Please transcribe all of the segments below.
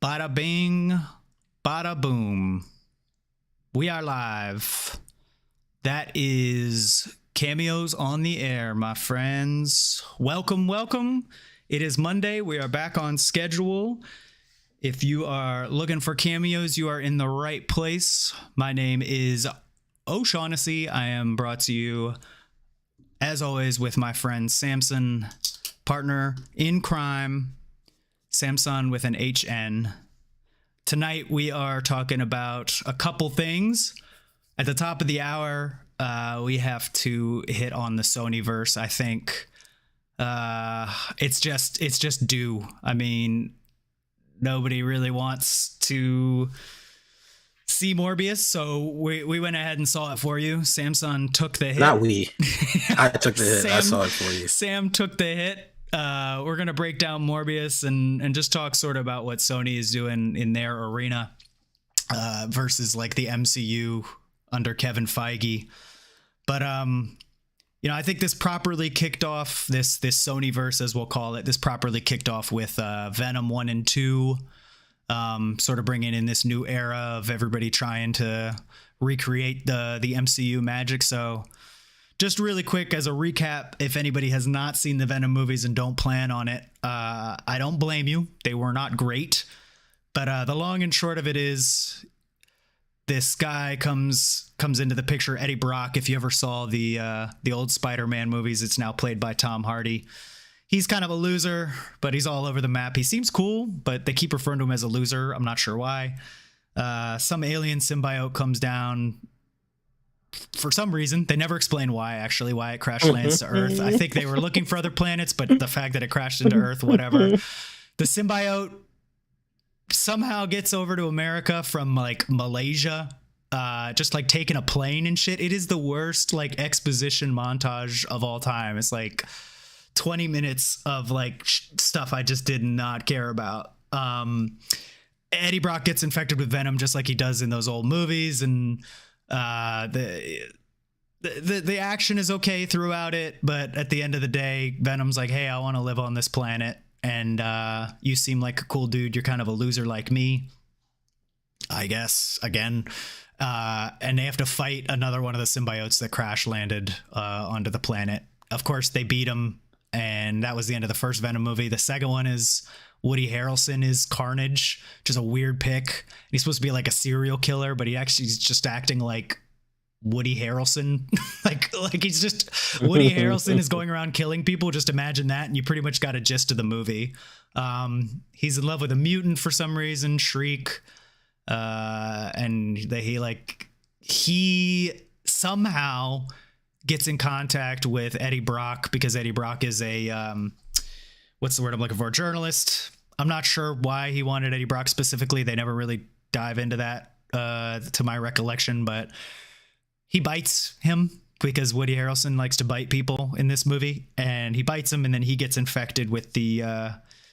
Bada bing, bada boom. We are live. That is Cameos on the Air, my friends. Welcome, welcome. It is Monday. We are back on schedule. If you are looking for cameos, you are in the right place. My name is O'Shaughnessy. I am brought to you, as always, with my friend Samson, partner in crime, Samson with an HN. Tonight we are talking about a couple things. At the top of the hour, we have to hit on the SonyVerse. I think it's just due. I mean, nobody really wants to see Morbius, so we went ahead and saw it for you. Samson took the hit. Not we. I took the hit. I saw it for you. Sam took the hit. We're going to break down Morbius and just talk sort of about what Sony is doing in their arena versus like the MCU under Kevin Feige. But, I think this properly kicked off, this SonyVerse, as we'll call it, this properly kicked off with Venom 1 and 2, sort of bringing in this new era of everybody trying to recreate the MCU magic. So just really quick as a recap, if anybody has not seen the Venom movies and don't plan on it, I don't blame you. They were not great. But the long and short of it is this guy comes into the picture, Eddie Brock. If you ever saw the old SpiderMan movies, it's now played by Tom Hardy. He's kind of a loser, but he's all over the map. He seems cool, but they keep referring to him as a loser. I'm not sure why. Some alien symbiote comes down. For some reason, they never explain why it crash lands to Earth. I think they were looking for other planets, but the fact that it crashed into Earth, whatever. The symbiote somehow gets over to America from like Malaysia, just like taking a plane and shit. It is the worst like exposition montage of all time. It's like 20 minutes of like stuff I just did not care about. Eddie Brock gets infected with Venom just like he does in those old movies, and the action is okay throughout it, but at the end of the day, Venom's like, hey, I want to live on this planet, and you seem like a cool dude. You're kind of a loser like me, I guess, again. And they have to fight another one of the symbiotes that crash landed onto the planet. Of course, they beat him, and that was the end of the first Venom movie. The second one is Woody Harrelson is Carnage, which is a weird pick. He's supposed to be like a serial killer, but he's just acting like Woody Harrelson. like he's just Woody Harrelson is going around killing people. Just imagine that, and you pretty much got a gist of the movie. He's in love with a mutant for some reason, Shriek, and he somehow gets in contact with Eddie Brock because Eddie Brock is a what's the word I'm looking for? A journalist. I'm not sure why he wanted Eddie Brock specifically. They never really dive into that, to my recollection, but he bites him because Woody Harrelson likes to bite people in this movie, and he bites him, and then he gets infected with the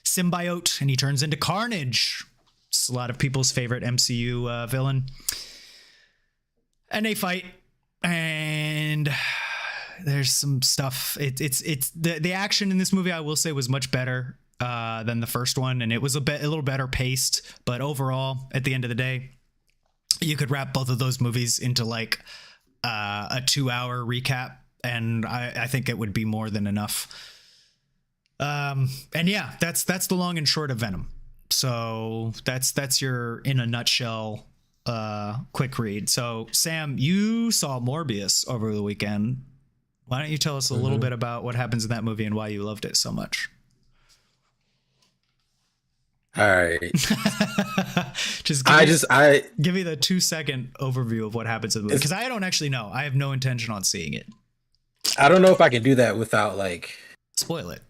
symbiote, and he turns into Carnage. It's a lot of people's favorite MCU villain. And they fight, and there's some stuff. It's the action in this movie, I will say, was much better than the first one, and it was a little better paced. But overall, at the end of the day, you could wrap both of those movies into like a 2-hour recap, and I think it would be more than enough. And yeah, that's the long and short of Venom. So that's your, in a nutshell, quick read. So Sam, you saw Morbius over the weekend. Why don't you tell us a little bit about what happens in that movie and why you loved it so much? All right. Give me the 2-second overview of what happens in the movie, because I don't actually know. I have no intention on seeing it. I don't know if I can do that without like spoil it.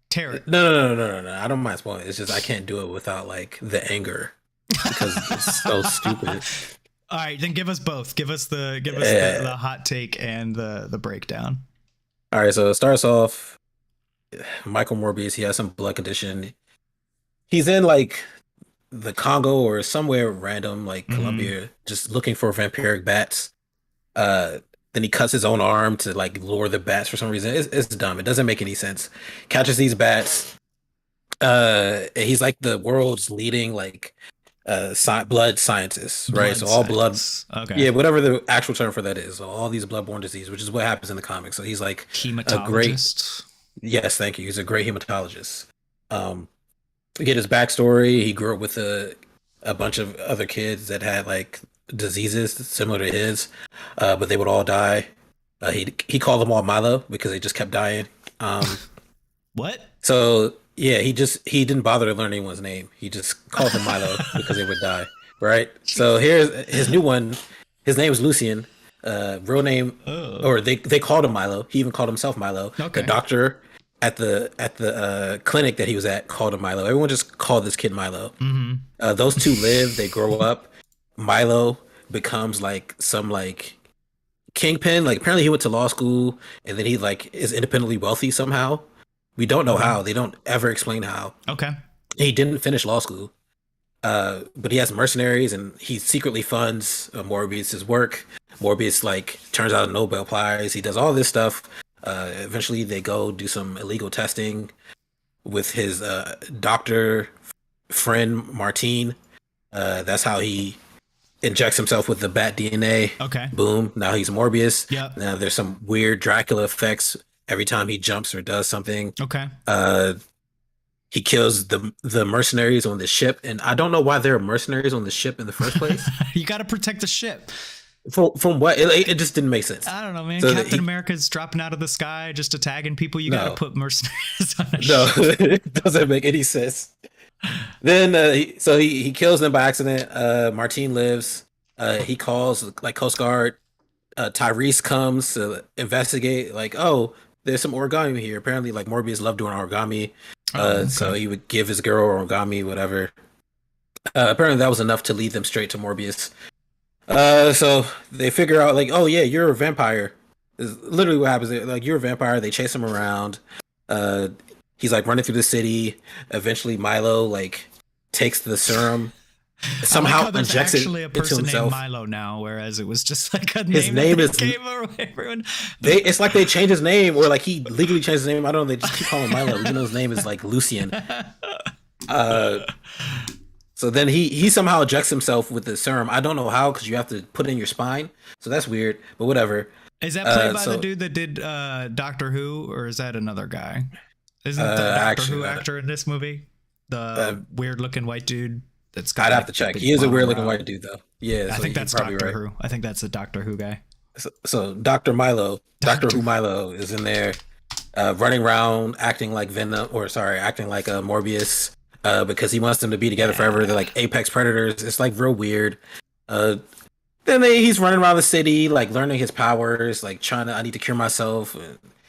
Tear it. No. I don't mind spoiling. It's just I can't do it without like the anger because it's so stupid. All right, then give us both. Give us the hot take and the breakdown. All right, so it starts off Michael Morbius. He has some blood condition. He's in like the Congo or somewhere random, like Colombia, just looking for vampiric bats. Then he cuts his own arm to like lure the bats for some reason. It's dumb. It doesn't make any sense. Catches these bats, He's like the world's leading like blood scientist, right? Blood So all blood, science. Okay. yeah, whatever the actual term for that is. So all these bloodborne disease, which is what happens in the comics. So he's like a great, Hematologist. yes, thank you. He's a great hematologist. Um, to get his backstory, he grew up with a bunch of other kids that had like diseases similar to his, but they would all die. He called them all Milo because they just kept dying. Um, What? so yeah, he didn't bother to learn anyone's name. He just called them Milo because they would die. Right. So here's his new one. His name is Lucian. Real name, Oh. or they called him Milo. He even called himself Milo. Okay. The doctor at the clinic that he was at called him Milo. Everyone just called this kid Milo. Mm-hmm. Those two live. They grow up. Milo becomes like some like kingpin. Like apparently he went to law school and then he like is independently wealthy somehow. We don't know how. They don't ever explain how. Okay. He didn't finish law school. But he has mercenaries and he secretly funds Morbius's work. Morbius like turns out a Nobel Prize. He does all this stuff. Eventually they go do some illegal testing with his doctor friend Martine. That's how he injects himself with the bat DNA. Okay. Boom. Now he's Morbius. Yep. Now there's some weird Dracula effects every time he jumps or does something. Okay. He kills the mercenaries on the ship, and I don't know why there are mercenaries on the ship in the first place. You got to protect the ship. From what it just didn't make sense. I don't know, man. So Captain America's dropping out of the sky just attacking people. You got to put mercenaries on a No, ship. it doesn't make any sense. Then he kills them by accident. Martine lives. He calls like Coast Guard. Tyrese comes to investigate. Like, oh, there's some origami here. Apparently, like Morbius loved doing origami. Okay. So he would give his girl origami, whatever. Apparently, that was enough to lead them straight to Morbius. So they figure out like, oh yeah, you're a vampire. Is literally what happens. Like you're a vampire. They chase him around. He's like running through the city. Eventually, Milo like takes the serum. Somehow I like there's injects it actually a into person named himself. Milo now, whereas it was just like a His name name that is- they gave away, everyone. It's like they changed his name, or like he legally changed his name. I don't know. They just keep calling him Milo, even though his name is like Lucian. So then he somehow injects himself with the serum. I don't know how because you have to put it in your spine. So that's weird, but whatever. Is that played by the dude that did Doctor Who, or is that another guy? Isn't the Doctor Who actor in this movie the weird-looking white dude? That's got I'd like have to check. big He is a bomb weird-looking around. white dude, though. Yeah, I so think that's you're probably Doctor right. Who. I think that's the Doctor Who guy. So Dr. Milo, Doctor Who Milo is in there, running around acting like Venom, or sorry, acting like Morbius, because he wants them to be together forever. They're like apex predators. It's like real weird. He's running around the city, like learning his powers, like trying to. I need to cure myself.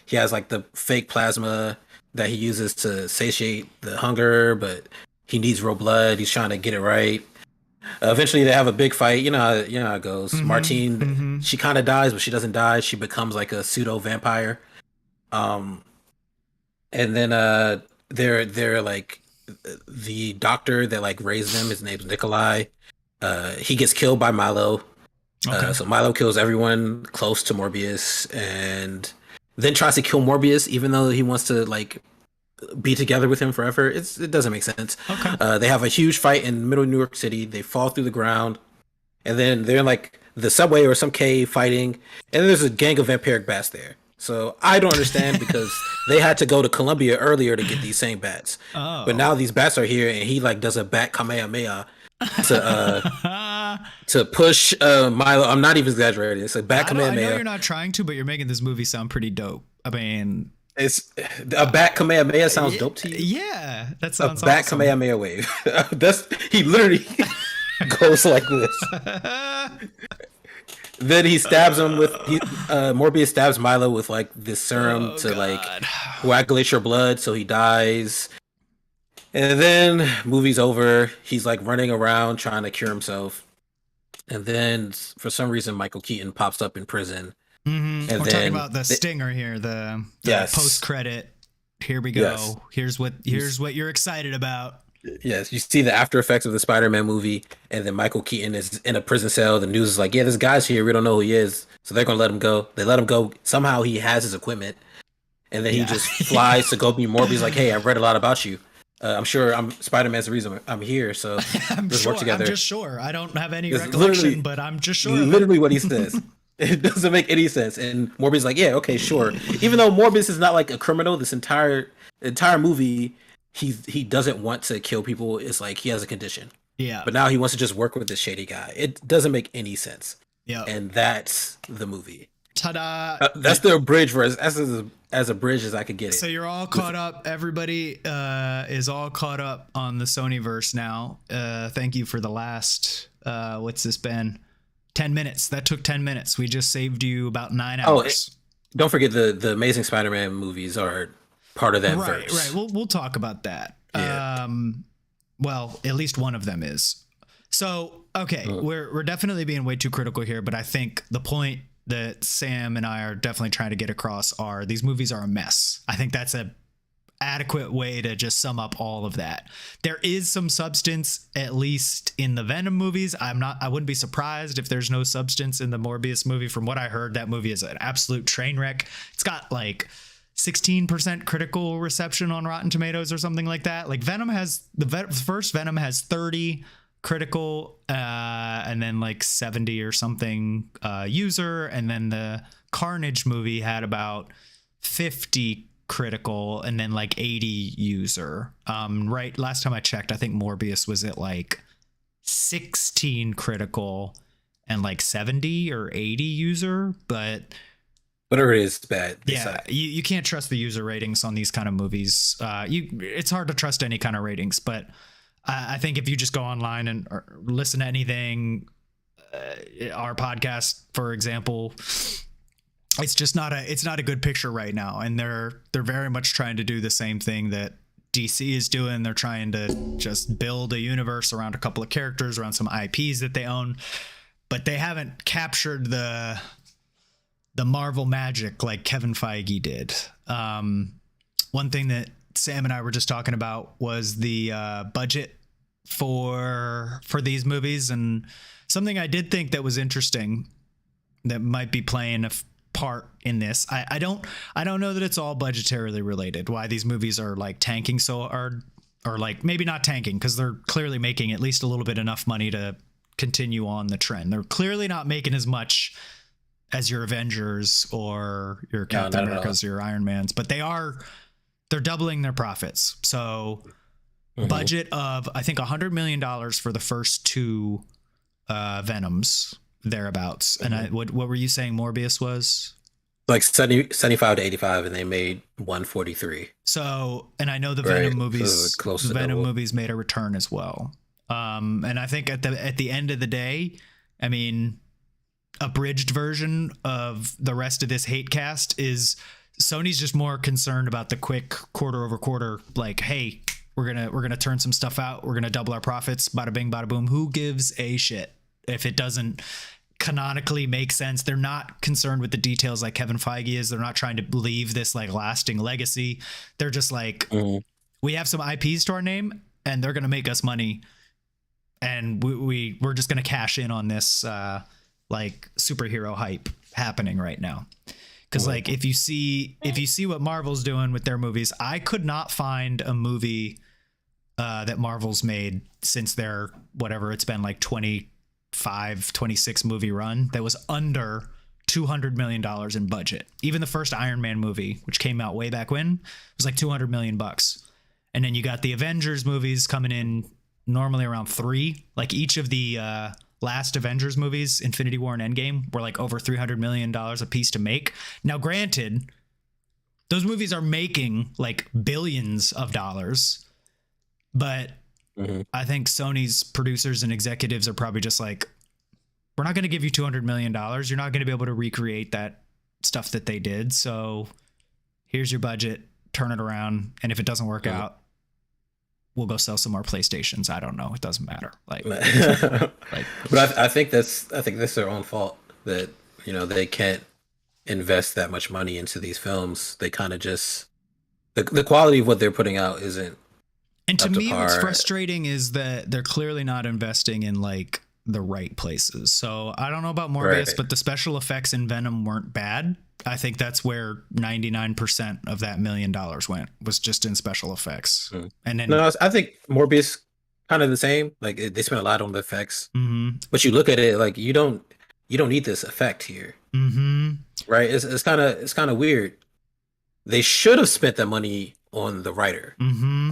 He has like the fake plasma that he uses to satiate the hunger, but he needs real blood. He's trying to get it right. Eventually, they have a big fight. You know how it goes. Martine, she kind of dies, but she doesn't die. She becomes like a pseudo vampire. And then they're like the doctor that like raised them. His name's Nikolai. He gets killed by Milo. Okay. So Milo kills everyone close to Morbius, and then tries to kill Morbius, even though he wants to like be together with him forever. It doesn't make sense. Okay. They have a huge fight in the middle of New York City. They fall through the ground, and then they're in like the subway or some cave fighting, and then there's a gang of vampiric bats there. So I don't understand because they had to go to Colombia earlier to get these same bats. Oh. But now these bats are here, and he like does a bat kamehameha to push Milo. I'm not even exaggerating. It's a bat I know kamehameha. you're not trying to, but you're making this movie sound pretty dope. I mean, It's a bat kamehameha sounds dope to you. yeah, that A sounds bat awesome. kamehameha wave. He literally goes like this. Then he stabs him with Morbius stabs Milo with like this serum to like coagulate your blood so he dies. And then movie's over. He's like running around trying to cure himself. And then for some reason Michael Keaton pops up in prison. Mm-hmm. And We're then talking about the stinger here, the Yes. post credit. Here we go. Yes. Here's what you're excited about. Yes, you see the after effects of the Spider-Man movie, and then Michael Keaton is in a prison cell. The news is like, yeah, this guy's here. We don't know who he is. So they're going to let him go. They let him go. Somehow he has his equipment. And then he just flies to go meet Morbius like, hey, I read a lot about you. I'm sure Spider-Man's the reason I'm here. So let's work together. I'm just sure. I don't have any It's recollection, but I'm just sure. Literally what he says. It doesn't make any sense. And Morbius is like, yeah, okay, sure. Even though Morbius is not like a criminal, this entire movie, he doesn't want to kill people. It's like he has a condition. Yeah. But now he wants to just work with this shady guy. It doesn't make any sense. Yeah. And that's the movie. Ta-da! That's the bridge for as a bridge as I could get it. So you're all caught up. Everybody is all caught up on the SonyVerse now. Thank you for the last. What's this been? 10 minutes. That took 10 minutes. We just saved you about 9 hours. Don't forget the Amazing Spider-Man movies are part of that verse. Right. We'll talk about that. Yeah. Well, at least one of them is. So okay, we're definitely being way too critical here, but I think the point that Sam and I are definitely trying to get across are these movies are a mess. I think that's a adequate way to just sum up all of that. There is some substance, at least in the Venom movies. I wouldn't be surprised if there's no substance in the Morbius movie. From what I heard, that movie is an absolute train wreck. It's got like 16% critical reception on Rotten Tomatoes or something like that. Like Venom has the first Venom has 30 critical and then like 70 or something user, and then the Carnage movie had about 50 critical and then like 80 user. Right, last time I checked, I think Morbius was at like 16 critical and like 70 or 80 user, but whatever it is, it's bad. Yeah, you can't trust the user ratings on these kind of movies. It's hard to trust any kind of ratings, but I think if you just go online and listen to anything, our podcast, for example, it's just not a good picture right now. And they're very much trying to do the same thing that DC is doing. They're trying to just build a universe around a couple of characters, around some IPs that they own, but they haven't captured the Marvel magic like Kevin Feige did. One thing that Sam and I were just talking about was the budget for these movies, and something I did think that was interesting that might be playing a part in this. I don't know that it's all budgetarily related, why these movies are like tanking so hard, or like maybe not tanking because they're clearly making at least a little bit enough money to continue on the trend. They're clearly not making as much as your Avengers or your Captain Americas, your Iron Mans, but they're doubling their profits. So budget of, I think, $100 million for the first two Venoms, thereabouts. And what were you saying Morbius was? Like 75 to 85, and they made 143. So, and I know the Venom movies made a return as well. And I think at the end of the day, I mean, abridged version of the rest of this hate cast is Sony's just more concerned about the quick quarter over quarter, like, hey, we're gonna turn some stuff out, we're gonna double our profits, bada bing bada boom. Who gives a shit if it doesn't canonically make sense? They're not concerned with the details like Kevin Feige is. They're not trying to leave this like lasting legacy. They're just like, we have some IPs to our name and they're gonna make us money, and we're just gonna cash in on this like superhero hype happening right now. Because like if you see what Marvel's doing with their movies, I could not find a movie that Marvel's made since their whatever it's been like 26 movie run that was under $200 million in budget. Even the first Iron Man movie, which came out way back when, was like $200 million. And then you got the Avengers movies coming in normally around $3 million. Like each of the last Avengers movies, Infinity War and Endgame, were like over $300 million a piece to make. Now, granted, those movies are making like billions of dollars, but I think Sony's producers and executives are probably just like, we're not going to give you $200 million. You're not going to be able to recreate that stuff that they did. So here's your budget, turn it around. And if it doesn't work out, we'll go sell some more PlayStations. I don't know. It doesn't matter. Like, but I think that's their own fault that, you know, they can't invest that much money into these films. They kind of just, the quality of what they're putting out isn't. And to me, what's frustrating is that they're clearly not investing in like the right places. So I don't know about Morbius, but the special effects in Venom weren't bad. I think that's where 99% of that $1 million went, was just in special effects. And then No, I think Morbius kind of the same. Like they spent a lot on the effects, mm-hmm, but you look at it like you don't need this effect here, mm-hmm, right? It's kind of weird. They should have spent that money on the writer mm-hmm.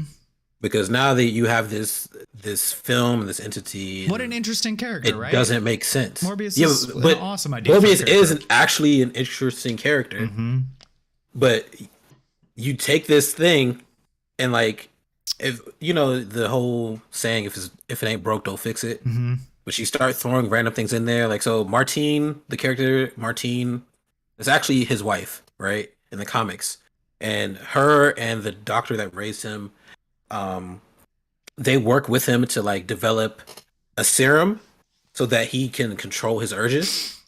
because now that you have this film, this entity, What an interesting character, it right? doesn't make sense. Morbius Yeah, is an but awesome idea. Morbius is actually an interesting character, mm-hmm. but you take this thing and like, if you know the whole saying, if it ain't broke, don't fix it. Mm-hmm. But you start throwing random things in there, like so Martine, the character Martine, is actually his wife, right, in the comics, and her and the doctor that raised him, they work with him to like develop a serum so that he can control his urges,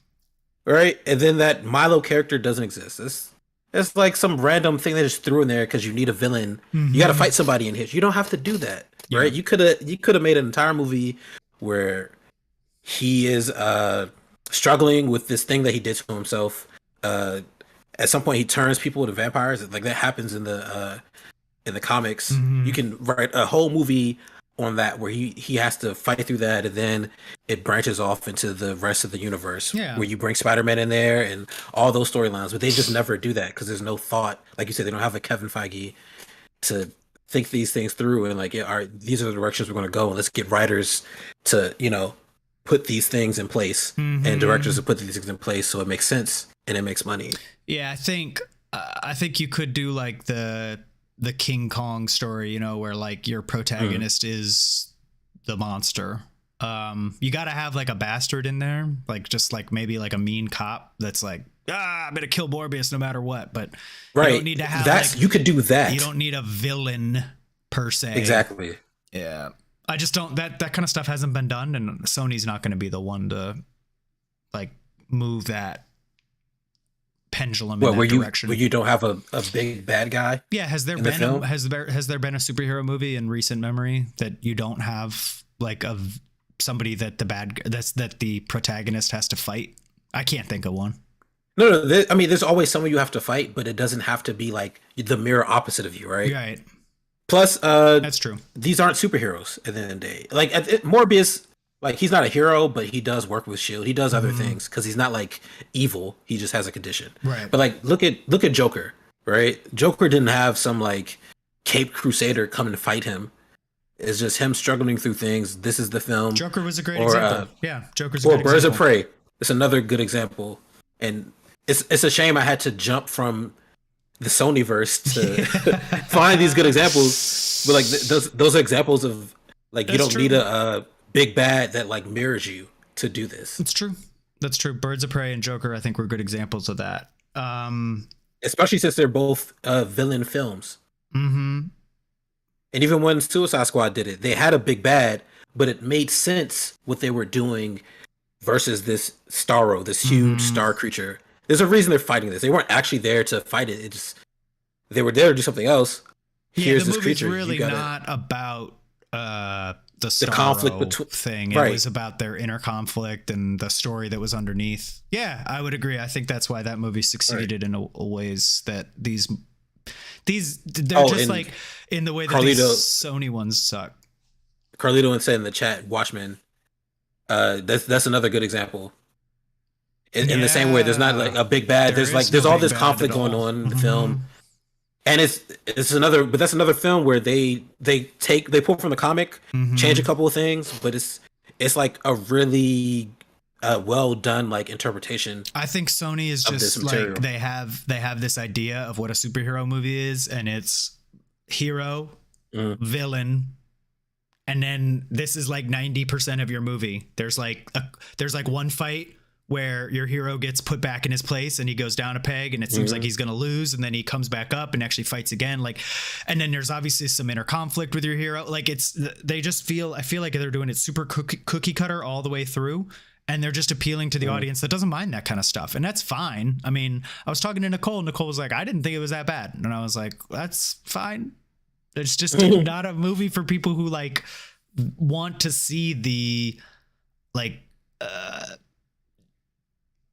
right? And then that Milo character doesn't exist. It's like some random thing they just threw in there because you need a villain. Mm-hmm. You got to fight somebody in here. You don't have to do that, right? You could have made an entire movie where he is struggling with this thing that he did to himself. At some point, he turns people into vampires. Like that happens in the comics. Mm-hmm. You can write a whole movie on that where he has to fight through that, and then it branches off into the rest of the universe, where you bring Spider-Man in there and all those storylines. But they just never do that because there's no thought. Like you said, they don't have a Kevin Feige to think these things through and like, yeah, all right, these are the directions we're going to go, and let's get writers to put these things in place, mm-hmm. and directors to put these things in place so it makes sense and it makes money. Yeah, I think you could do like the King Kong story, where like your protagonist is the monster. You got to have like a bastard in there, like just like maybe like a mean cop that's like, I'm gonna kill Morbius no matter what. But right, you don't need to have you could do that. You don't need a villain per se. Exactly. Yeah, I just don't. That kind of stuff hasn't been done, and Sony's not going to be the one to like move that pendulum in that direction. Where you don't have a big bad guy. Yeah, has there been has there been a superhero movie in recent memory that you don't have like somebody that the protagonist has to fight? I can't think of one. No, there's always someone you have to fight, but it doesn't have to be like the mirror opposite of you, right? Right. Plus, that's true. These aren't superheroes at the end of the day. Like Morbius, like he's not a hero, but he does work with Shield. He does other things because he's not like evil. He just has a condition. Right. But like, look at Joker, right? Joker didn't have some like Caped Crusader come and fight him. It's just him struggling through things. This is the film. Joker was a great example. Yeah, Joker's a good example. Or Birds of Prey. It's another good example. And it's a shame I had to jump from the SonyVerse to find these good examples. But like those are examples of like, you don't need a big bad that like mirrors you to do this. It's true. That's true. Birds of Prey and Joker, I think, were good examples of that. Especially since they're both villain films. Mm-hmm. And even when Suicide Squad did it, they had a big bad, but it made sense what they were doing versus this Starro, this huge star creature. There's a reason they're fighting this. They weren't actually there to fight it. They were there to do something else. Here's this creature. The movie's really not about the conflict thing. It was about their inner conflict and the story that was underneath. Yeah, I would agree. I think that's why that movie succeeded in a ways that they're just like in the way that these Sony ones suck. Carlito said in the chat, Watchmen. That's another good example. In the same way, there's not like a big bad. There's all this conflict going on in the film, and it's another. But that's another film where they pull from the comic, change a couple of things, but it's like a really well done like interpretation. I think Sony is just like they have this idea of what a superhero movie is, and it's hero, villain. And then this is like 90% of your movie. There's like one fight where your hero gets put back in his place and he goes down a peg and it seems like he's going to lose, and then he comes back up and actually fights again. Like, and then there's obviously some inner conflict with your hero. Like I feel like they're doing it super cookie cutter all the way through. And they're just appealing to the audience that doesn't mind that kind of stuff. And that's fine. I mean, I was talking to Nicole. Nicole was like, I didn't think it was that bad. And I was like, that's fine. It's just not a movie for people who like want to see the like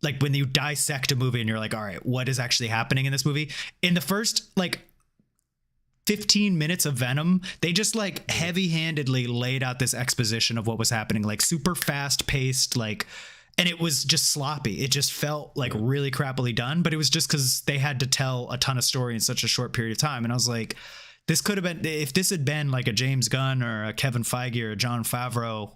like when you dissect a movie and you're like, all right, what is actually happening in this movie? In the first like 15 minutes of Venom, they just like heavy-handedly laid out this exposition of what was happening, like super fast paced, like, and it was just sloppy. It just felt like really crappily done, but it was just because they had to tell a ton of story in such a short period of time. And I was like, this could have been, if this had been like a James Gunn or a Kevin Feige or a Jon Favreau,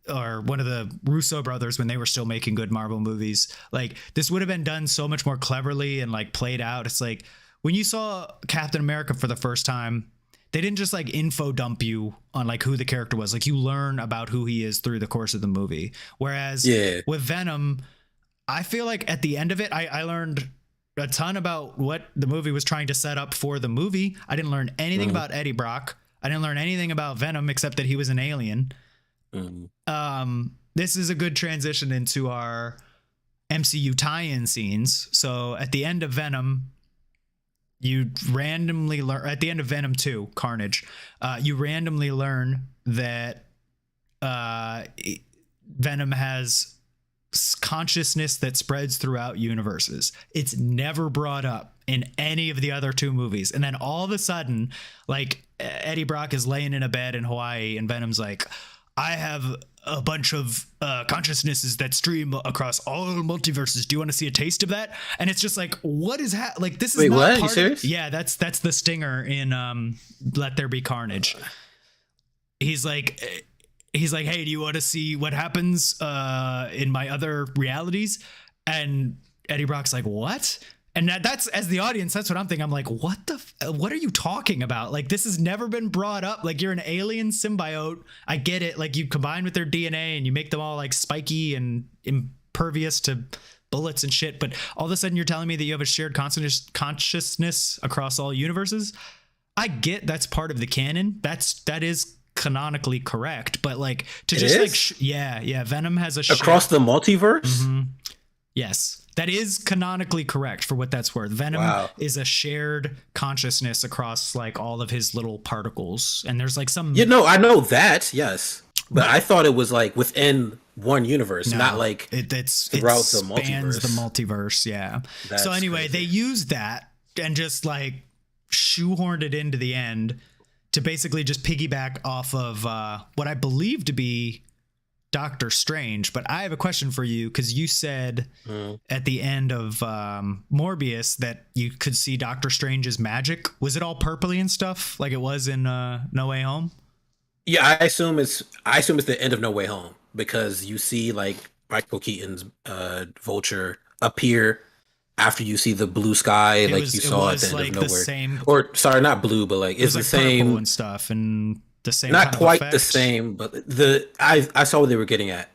or one of the Russo brothers when they were still making good Marvel movies, like this would have been done so much more cleverly and like played out. It's like when you saw Captain America for the first time, they didn't just like info dump you on like who the character was. Like you learn about who he is through the course of the movie. Whereas with Venom, I feel like at the end of it, I learned a ton about what the movie was trying to set up for the movie. I didn't learn anything about Eddie Brock. I didn't learn anything about Venom except that he was an alien. This is a good transition into our MCU tie-in scenes. So at the end of Venom, you randomly learn, at the end of Venom 2, Carnage, you randomly learn that Venom has consciousness that spreads throughout universes. It's never brought up in any of the other two movies. And then all of a sudden, like Eddie Brock is laying in a bed in Hawaii and Venom's like, I have a bunch of consciousnesses that stream across all multiverses. Do you want to see a taste of that? And it's just like, what is like this is Wait, not what? part You serious? Yeah, that's the stinger in Let There Be Carnage. He's like, hey, do you want to see what happens in my other realities? And Eddie Brock's like, what? And that's, as the audience, that's what I'm thinking. I'm like, what are you talking about? Like, this has never been brought up. Like, you're an alien symbiote. I get it. Like, you combine with their DNA and you make them all like spiky and impervious to bullets and shit. But all of a sudden you're telling me that you have a shared consciousness across all universes. I get that's part of the canon. That is canonically correct. But like to it just is? like, yeah. Venom has a across the multiverse. Mm-hmm. Yes. That is canonically correct for what that's worth. Venom is a shared consciousness across like all of his little particles. And there's like some... I know that, yes. But I thought it was like within one universe, not like it's throughout the multiverse. The multiverse, yeah. That's so anyway, crazy. They used that and just like shoehorned it into the end to basically just piggyback off of what I believe to be Doctor Strange. But I have a question for you, because you said at the end of Morbius that you could see Doctor Strange's magic. Was it all purpley and stuff like it was in No Way Home? Yeah, I assume it's the end of No Way Home, because you see like Michael Keaton's Vulture appear after you see the blue sky, you saw at the end like of Nowhere. The same, or sorry, not blue, but like it's like the same purple and stuff, and the same. Not kind of quite effect. the same, but I saw what they were getting at.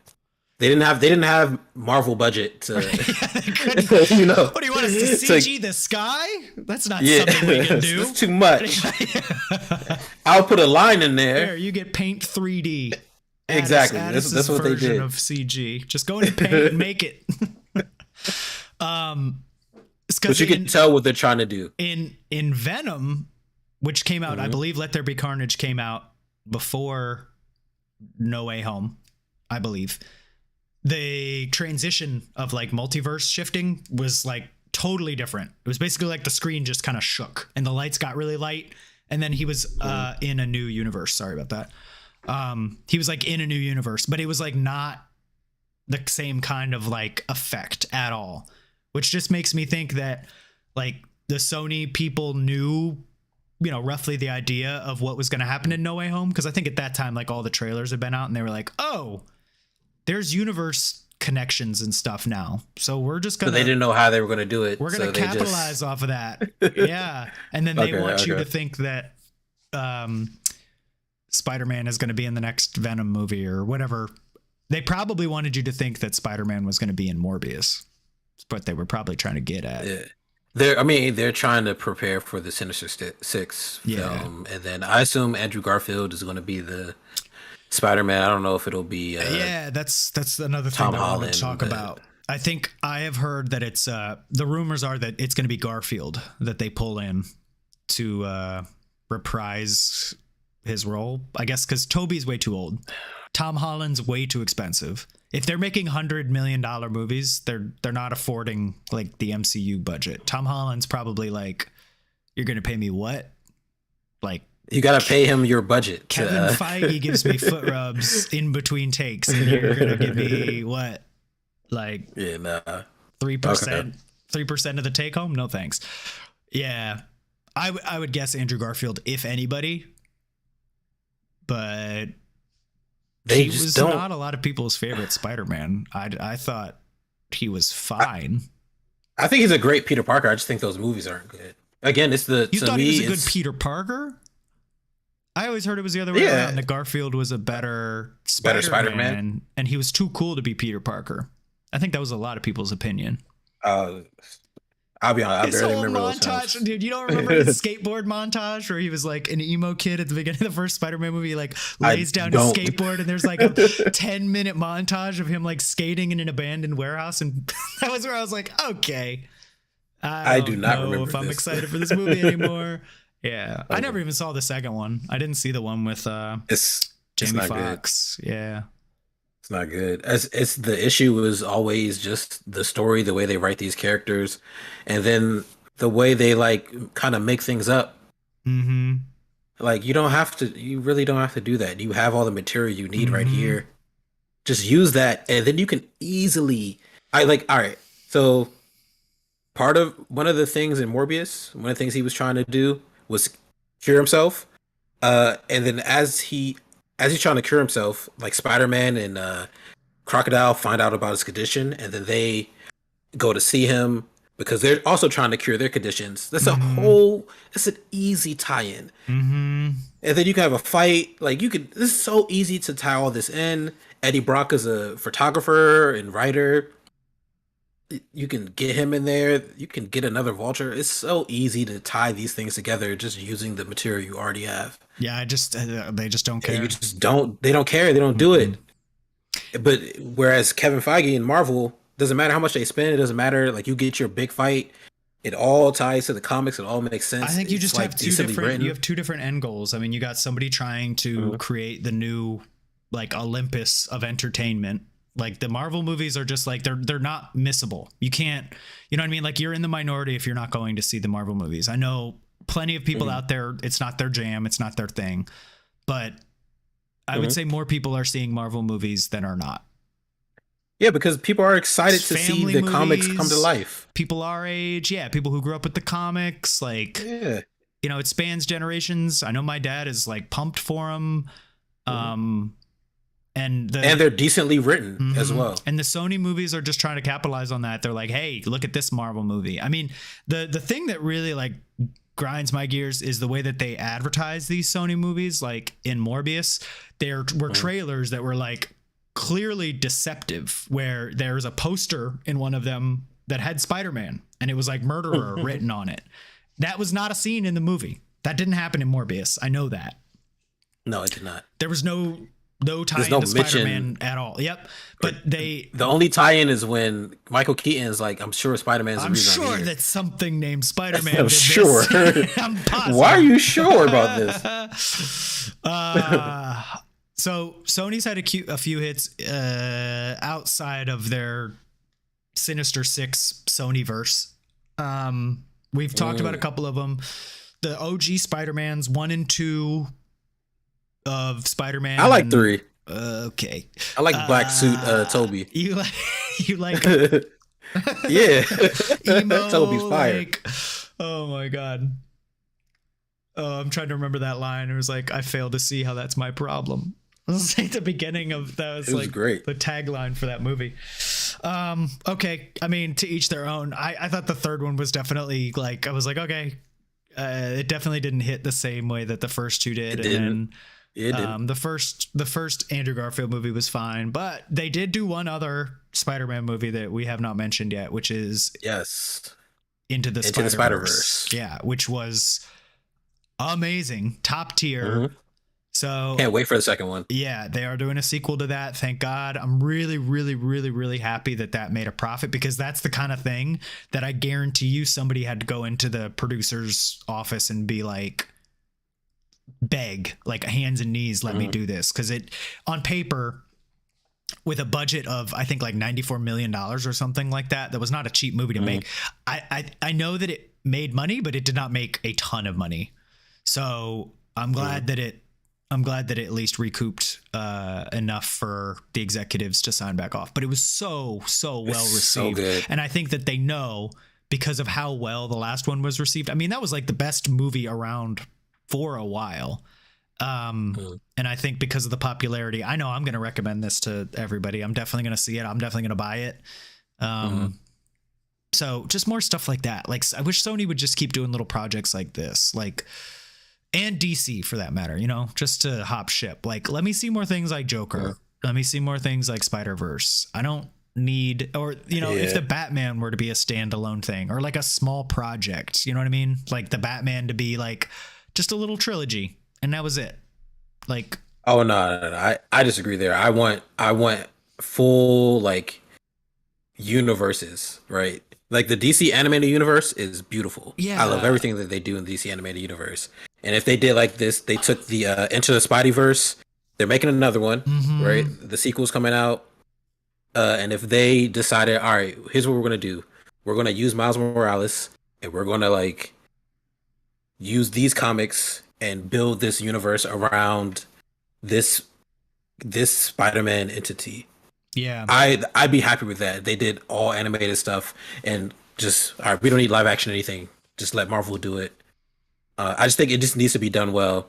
They didn't have Marvel budget to, What do you want us to CG the sky? That's not something we can do. That's too much. I'll put a line in there. There, you get Paint 3D. Exactly. That's what they did. Of CG. Just go into Paint and make it. But you can tell what they're trying to do. In Venom, which came out, I believe Let There Be Carnage came out before No Way Home, I believe. The transition of like multiverse shifting was like totally different. It was basically like the screen just kind of shook and the lights got really light, and then he was in a new universe. Sorry about that. He was like in a new universe, but it was like not the same kind of like effect at all, which just makes me think that like the Sony people knew, roughly the idea of what was going to happen in No Way Home. Cause I think at that time, like all the trailers had been out and they were like, oh, there's universe connections and stuff now. So we're just going to, they didn't know how they were going to do it. We're going to capitalize off of that. Yeah. And then they want you to think that, Spider-Man is going to be in the next Venom movie or whatever. They probably wanted you to think that Spider-Man was going to be in Morbius. But they were probably trying to get at. Yeah. They're trying to prepare for the Sinister Six film, and then I assume Andrew Garfield is going to be the Spider-Man. I don't know if it'll be. That's another thing Tom that I want to Holland, talk about. I think I have heard that it's the rumors are that it's going to be Garfield that they pull in to reprise his role. I guess because Tobey's way too old, Tom Holland's way too expensive. if they're making $100 million movies, they're not affording like the MCU budget. Tom Holland's probably like, you're gonna pay me what? Like, you gotta pay him your budget. Kevin Feige gives me foot rubs in between takes, and you're gonna give me what? Like 3%, 3% of the take home? No thanks. Yeah, I would guess Andrew Garfield, if anybody, but he was not a lot of people's favorite Spider-Man. I thought he was fine. I think he's a great Peter Parker. I just think those movies aren't good. Again, it's the you thought he was a good Peter Parker. I always heard it was the other way around. That Garfield was a better Spider-Man, and he was too cool to be Peter Parker. I think that was a lot of people's opinion. I'll be honest. I barely remember those montage, dude. You don't remember his skateboard montage where he was like an emo kid at the beginning of the first Spider-Man movie, like lays down his skateboard, and there's like a 10-minute montage of him like skating in an abandoned warehouse, and that was where I was like, okay, I do not know if I'm excited for this movie anymore. Yeah, I never even saw the second one. I didn't see the one with Jamie Foxx. Yeah. It's not good. It's the issue was always just the story, the way they write these characters, and then the way they like kind of make things up. Mm-hmm. Like you really don't have to do that. You have all the material you need right here. Just use that, and then you can easily. All right. So one of the things in Morbius, one of the things he was trying to do was cure himself, and then as he's trying to cure himself, like Spider-Man and Crocodile find out about his condition, and then they go to see him because they're also trying to cure their conditions. That's it's an easy tie-in. And then you can have a fight. Like this is so easy to tie all this in. Eddie Brock is a photographer and writer. You can get him in there. You can get another Vulture. It's so easy to tie these things together just using the material you already have. Yeah, they just don't care. They don't care. They don't do it. But whereas Kevin Feige and Marvel, doesn't matter how much they spend. It doesn't matter. Like you get your big fight. It all ties to the comics. It all makes sense. I think you just have you have two different end goals. I mean, you got somebody trying to create the new like Olympus of entertainment. Like the Marvel movies are just like they're not missable. You can't, you know what I mean? Like you're in the minority if you're not going to see the Marvel movies. I know plenty of people out there, it's not their jam, it's not their thing. But I would say more people are seeing Marvel movies than are not. Yeah, because people are excited to see the comics come to life. People our age, people who grew up with the comics, like you know, it spans generations. I know my dad is like pumped for them. And they're decently written as well. And the Sony movies are just trying to capitalize on that. They're like, hey, look at this Marvel movie. I mean, the thing that really like grinds my gears is the way that they advertise these Sony movies. Like in Morbius, there were trailers that were like clearly deceptive, where there's a poster in one of them that had Spider-Man and it was like murderer written on it. That was not a scene in the movie. That didn't happen in Morbius. I know that. No, it did not. There was no tie into Spider-Man at all. Yep. But the only tie-in is when Michael Keaton is like, I'm sure Spider-Man's the reason I'm here. I'm sure that something named Spider-Man I'm sure. I'm positive. Why are you sure about this? So Sony's had a few hits outside of their Sinister Six SonyVerse. We've talked about a couple of them. The OG Spider-Mans 1 and 2 of Spider-Man. I like 3. Okay. I like black suit Toby. You like yeah. Emo, Toby's fire. Like, oh my god. Oh, I'm trying to remember that line. It was like, I fail to see how that's my problem. It was like the beginning of that was like great. The tagline for that movie. Okay. I mean, to each their own. I thought the third one was definitely like, I was like, okay. It definitely didn't hit the same way that the first two did. The first Andrew Garfield movie was fine, but they did do one other Spider-Man movie that we have not mentioned yet, which is Into the Spider-Verse. Yeah, which was amazing, top tier. So can't wait for the second one. Yeah, they are doing a sequel to that. Thank God. I'm really, really, really, really happy that made a profit, because that's the kind of thing that I guarantee you somebody had to go into the producer's office and be like, beg, like hands and knees, let me do this. Because it on paper, with a budget of I think like $94 million or something like that. That was not a cheap movie to make. I know that it made money, but it did not make a ton of money. So I'm glad that it at least recouped enough for the executives to sign back off. But it was so well received. So good. And I think that they know because of how well the last one was received. I mean, that was like the best movie around for a while. And I think because of the popularity, I know I'm going to recommend this to everybody. I'm definitely going to see it. I'm definitely going to buy it. So just more stuff like that. Like, I wish Sony would just keep doing little projects like this, like, and DC for that matter, you know, just to hop ship. Like, let me see more things like Joker. Let me see more things like SpiderVerse. I don't need, or, you know, if the Batman were to be a standalone thing or like a small project, you know what I mean? Like the Batman to be like just a little trilogy. And that was it. Like, oh no. I disagree there. I want full like universes, right? Like the DC animated universe is beautiful. Yeah, I love everything that they do in the DC animated universe. And if they did like this, they took the Into the SpiderVerse. They're making another one, right? The sequel's coming out. And if they decided, all right, here's what we're gonna do. We're gonna use Miles Morales, and we're gonna like use these comics and build this universe around this Spider-Man entity. Yeah, I'd be happy with that. They did all animated stuff and just all right. We don't need live action or anything. Just let Marvel do it. I just think it just needs to be done well.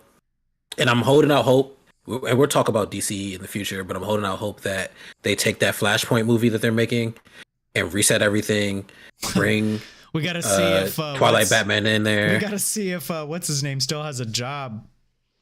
And I'm holding out hope. And we'll talk about DC in the future, but I'm holding out hope that they take that Flashpoint movie that they're making and reset everything. Bring we got to see if Twilight Batman in there. We got to see if what's his name still has a job.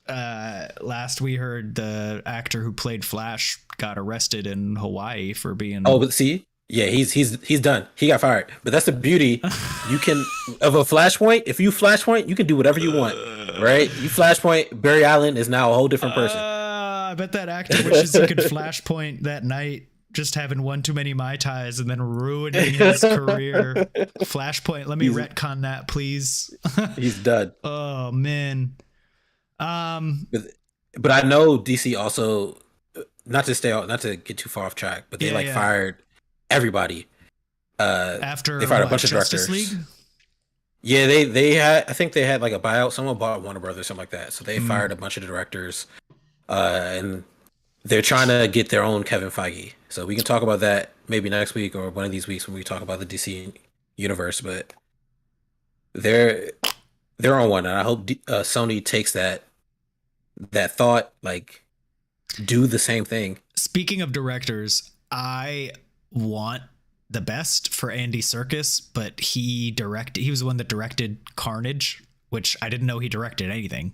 Last we heard, the actor who played Flash got arrested in Hawaii for being. Oh, but see, yeah, he's done. He got fired. But that's the beauty. You can of a Flashpoint. If you Flashpoint, you can do whatever you want, right? You Flashpoint. Barry Allen is now a whole different person. I bet that actor wishes he could Flashpoint that night, just having one too many Mai Tais and then ruining his career. Flashpoint. Let me retcon that, please. He's done. Oh man. But I know DC also, not to get too far off track, but they fired everybody. After they fired a bunch of Justice directors. League? Yeah, they had, I think they had like a buyout. Someone bought Warner Brothers, something like that. So they fired a bunch of the directors, and they're trying to get their own Kevin Feige. So we can talk about that maybe next week or one of these weeks when we talk about the DC universe. But they're on one, and I hope Sony takes that thought, like, do the same thing. Speaking of directors, I want the best for Andy Serkis, but he was the one that directed Carnage, which I didn't know he directed anything.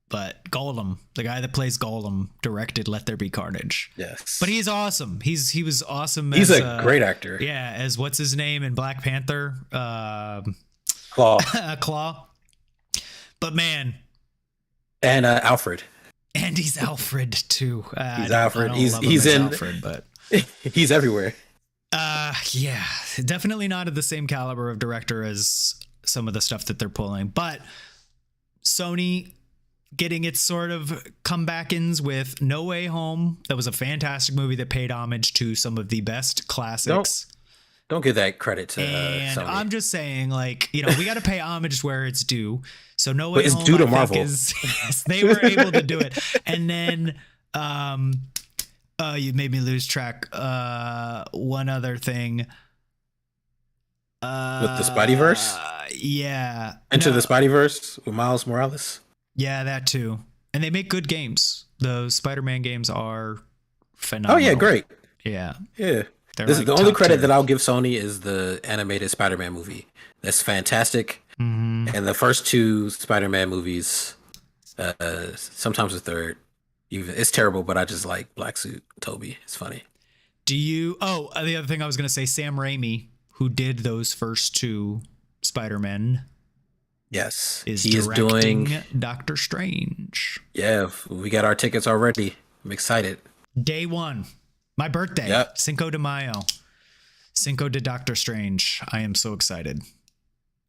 But Gollum, the guy that plays Gollum, directed Let There Be Carnage. Yes. But he's awesome. He was awesome. He's a great actor. Yeah, as what's his name in Black Panther? Claw. Claw. But man. And Alfred. And he's Alfred too. He's Alfred. He's in Alfred, but he's everywhere. Yeah, definitely not of the same caliber of director as some of the stuff that they're pulling. But Sony getting its sort of comeback-ins with No Way Home. That was a fantastic movie that paid homage to some of the best classics. Don't give that credit to and Sony. I'm just saying, like, you know, we got to pay homage where it's due. So No Way Home, it's due to Marvel. Yes, they were able to do it. And then you made me lose track. One other thing. With the SpiderVerse? Yeah. Enter the SpiderVerse with Miles Morales? Yeah, that too. And they make good games. Those Spider-Man games are phenomenal. Oh, yeah, great. Yeah. Yeah. This is the only credit that I'll give Sony is the animated Spider-Man movie. That's fantastic. Mm-hmm. And the first two Spider-Man movies, sometimes the third, even it's terrible, but I just like Black Suit Toby. It's funny. The other thing I was going to say, Sam Raimi, who did those first two Spider-Men. Yes. He is doing Doctor Strange. Yeah, we got our tickets already. I'm excited. Day one. My birthday, yep. Cinco de Mayo. Cinco de Doctor Strange. I am so excited.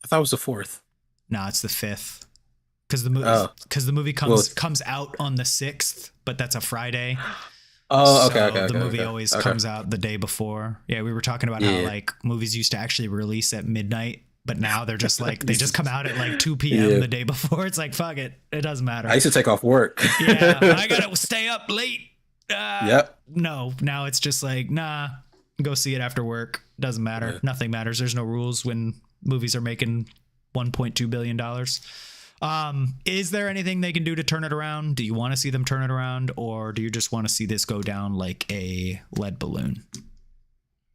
I thought it was the 4th. No, it's the 5th. Because the movie comes out on the 6th, but that's a Friday. Oh, So okay, the movie okay. always Okay. comes out the day before. Yeah, we were talking about how Yeah. like movies used to actually release at midnight, but now they're just like they just come out at like 2 p.m. Yeah. the day before. It's like fuck it, it doesn't matter. I used to take off work. Yeah, I gotta stay up late. Yep. No, now it's just like nah, go see it after work. Doesn't matter. Yeah. Nothing matters. There's no rules when movies are making $1.2 billion. Is there anything they can do to turn it around? Do you want to see them turn it around, or do you just want to see this go down like a lead balloon?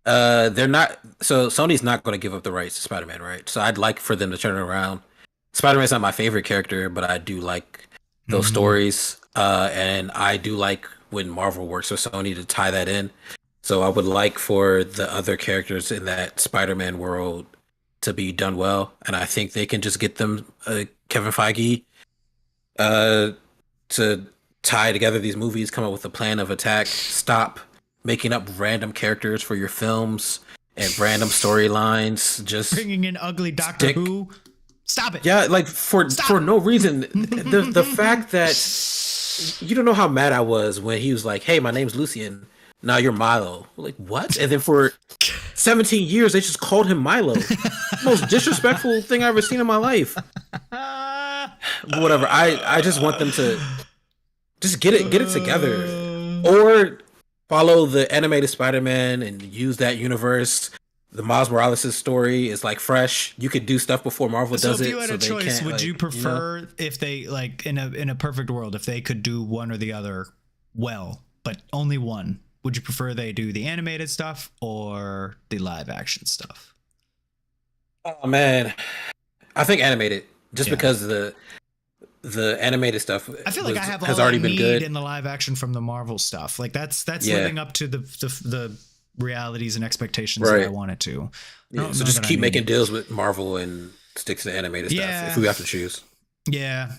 They're not. So Sony's not going to give up the rights to Spider-Man, right? So I'd like for them to turn it around. Spider-Man's not my favorite character, but I do like those stories. And I do like when Marvel works with Sony to tie that in. So I would like for the other characters in that Spider-Man world to be done well, and I think they can just get them Kevin Feige to tie together these movies, come up with a plan of attack, stop making up random characters for your films and random storylines. Just Bringing in ugly Doctor Who. Stop it. yeah, like for no reason. The fact that you don't know how mad I was when he was like, "Hey, my name's Lucian. Now you're Milo." Like, what? And then for 17 years, they just called him Milo. Most disrespectful thing I've ever seen in my life. But whatever. I just want them to just get it together, or follow the animated Spider-Man and use that universe. The Miles Morales' story is like fresh. You could do stuff before Marvel does it. So if you had a choice, would you prefer if they like in a perfect world, if they could do one or the other well, but only one? Would you prefer they do the animated stuff or the live action stuff? Oh man, I think animated, just because the animated stuff. I feel like I have has all already I been need good in the live action from the Marvel stuff. Like that's living up to the realities and expectations that I want it to. Yeah, so just keep making deals with Marvel and stick to the animated stuff if we have to choose. Yeah.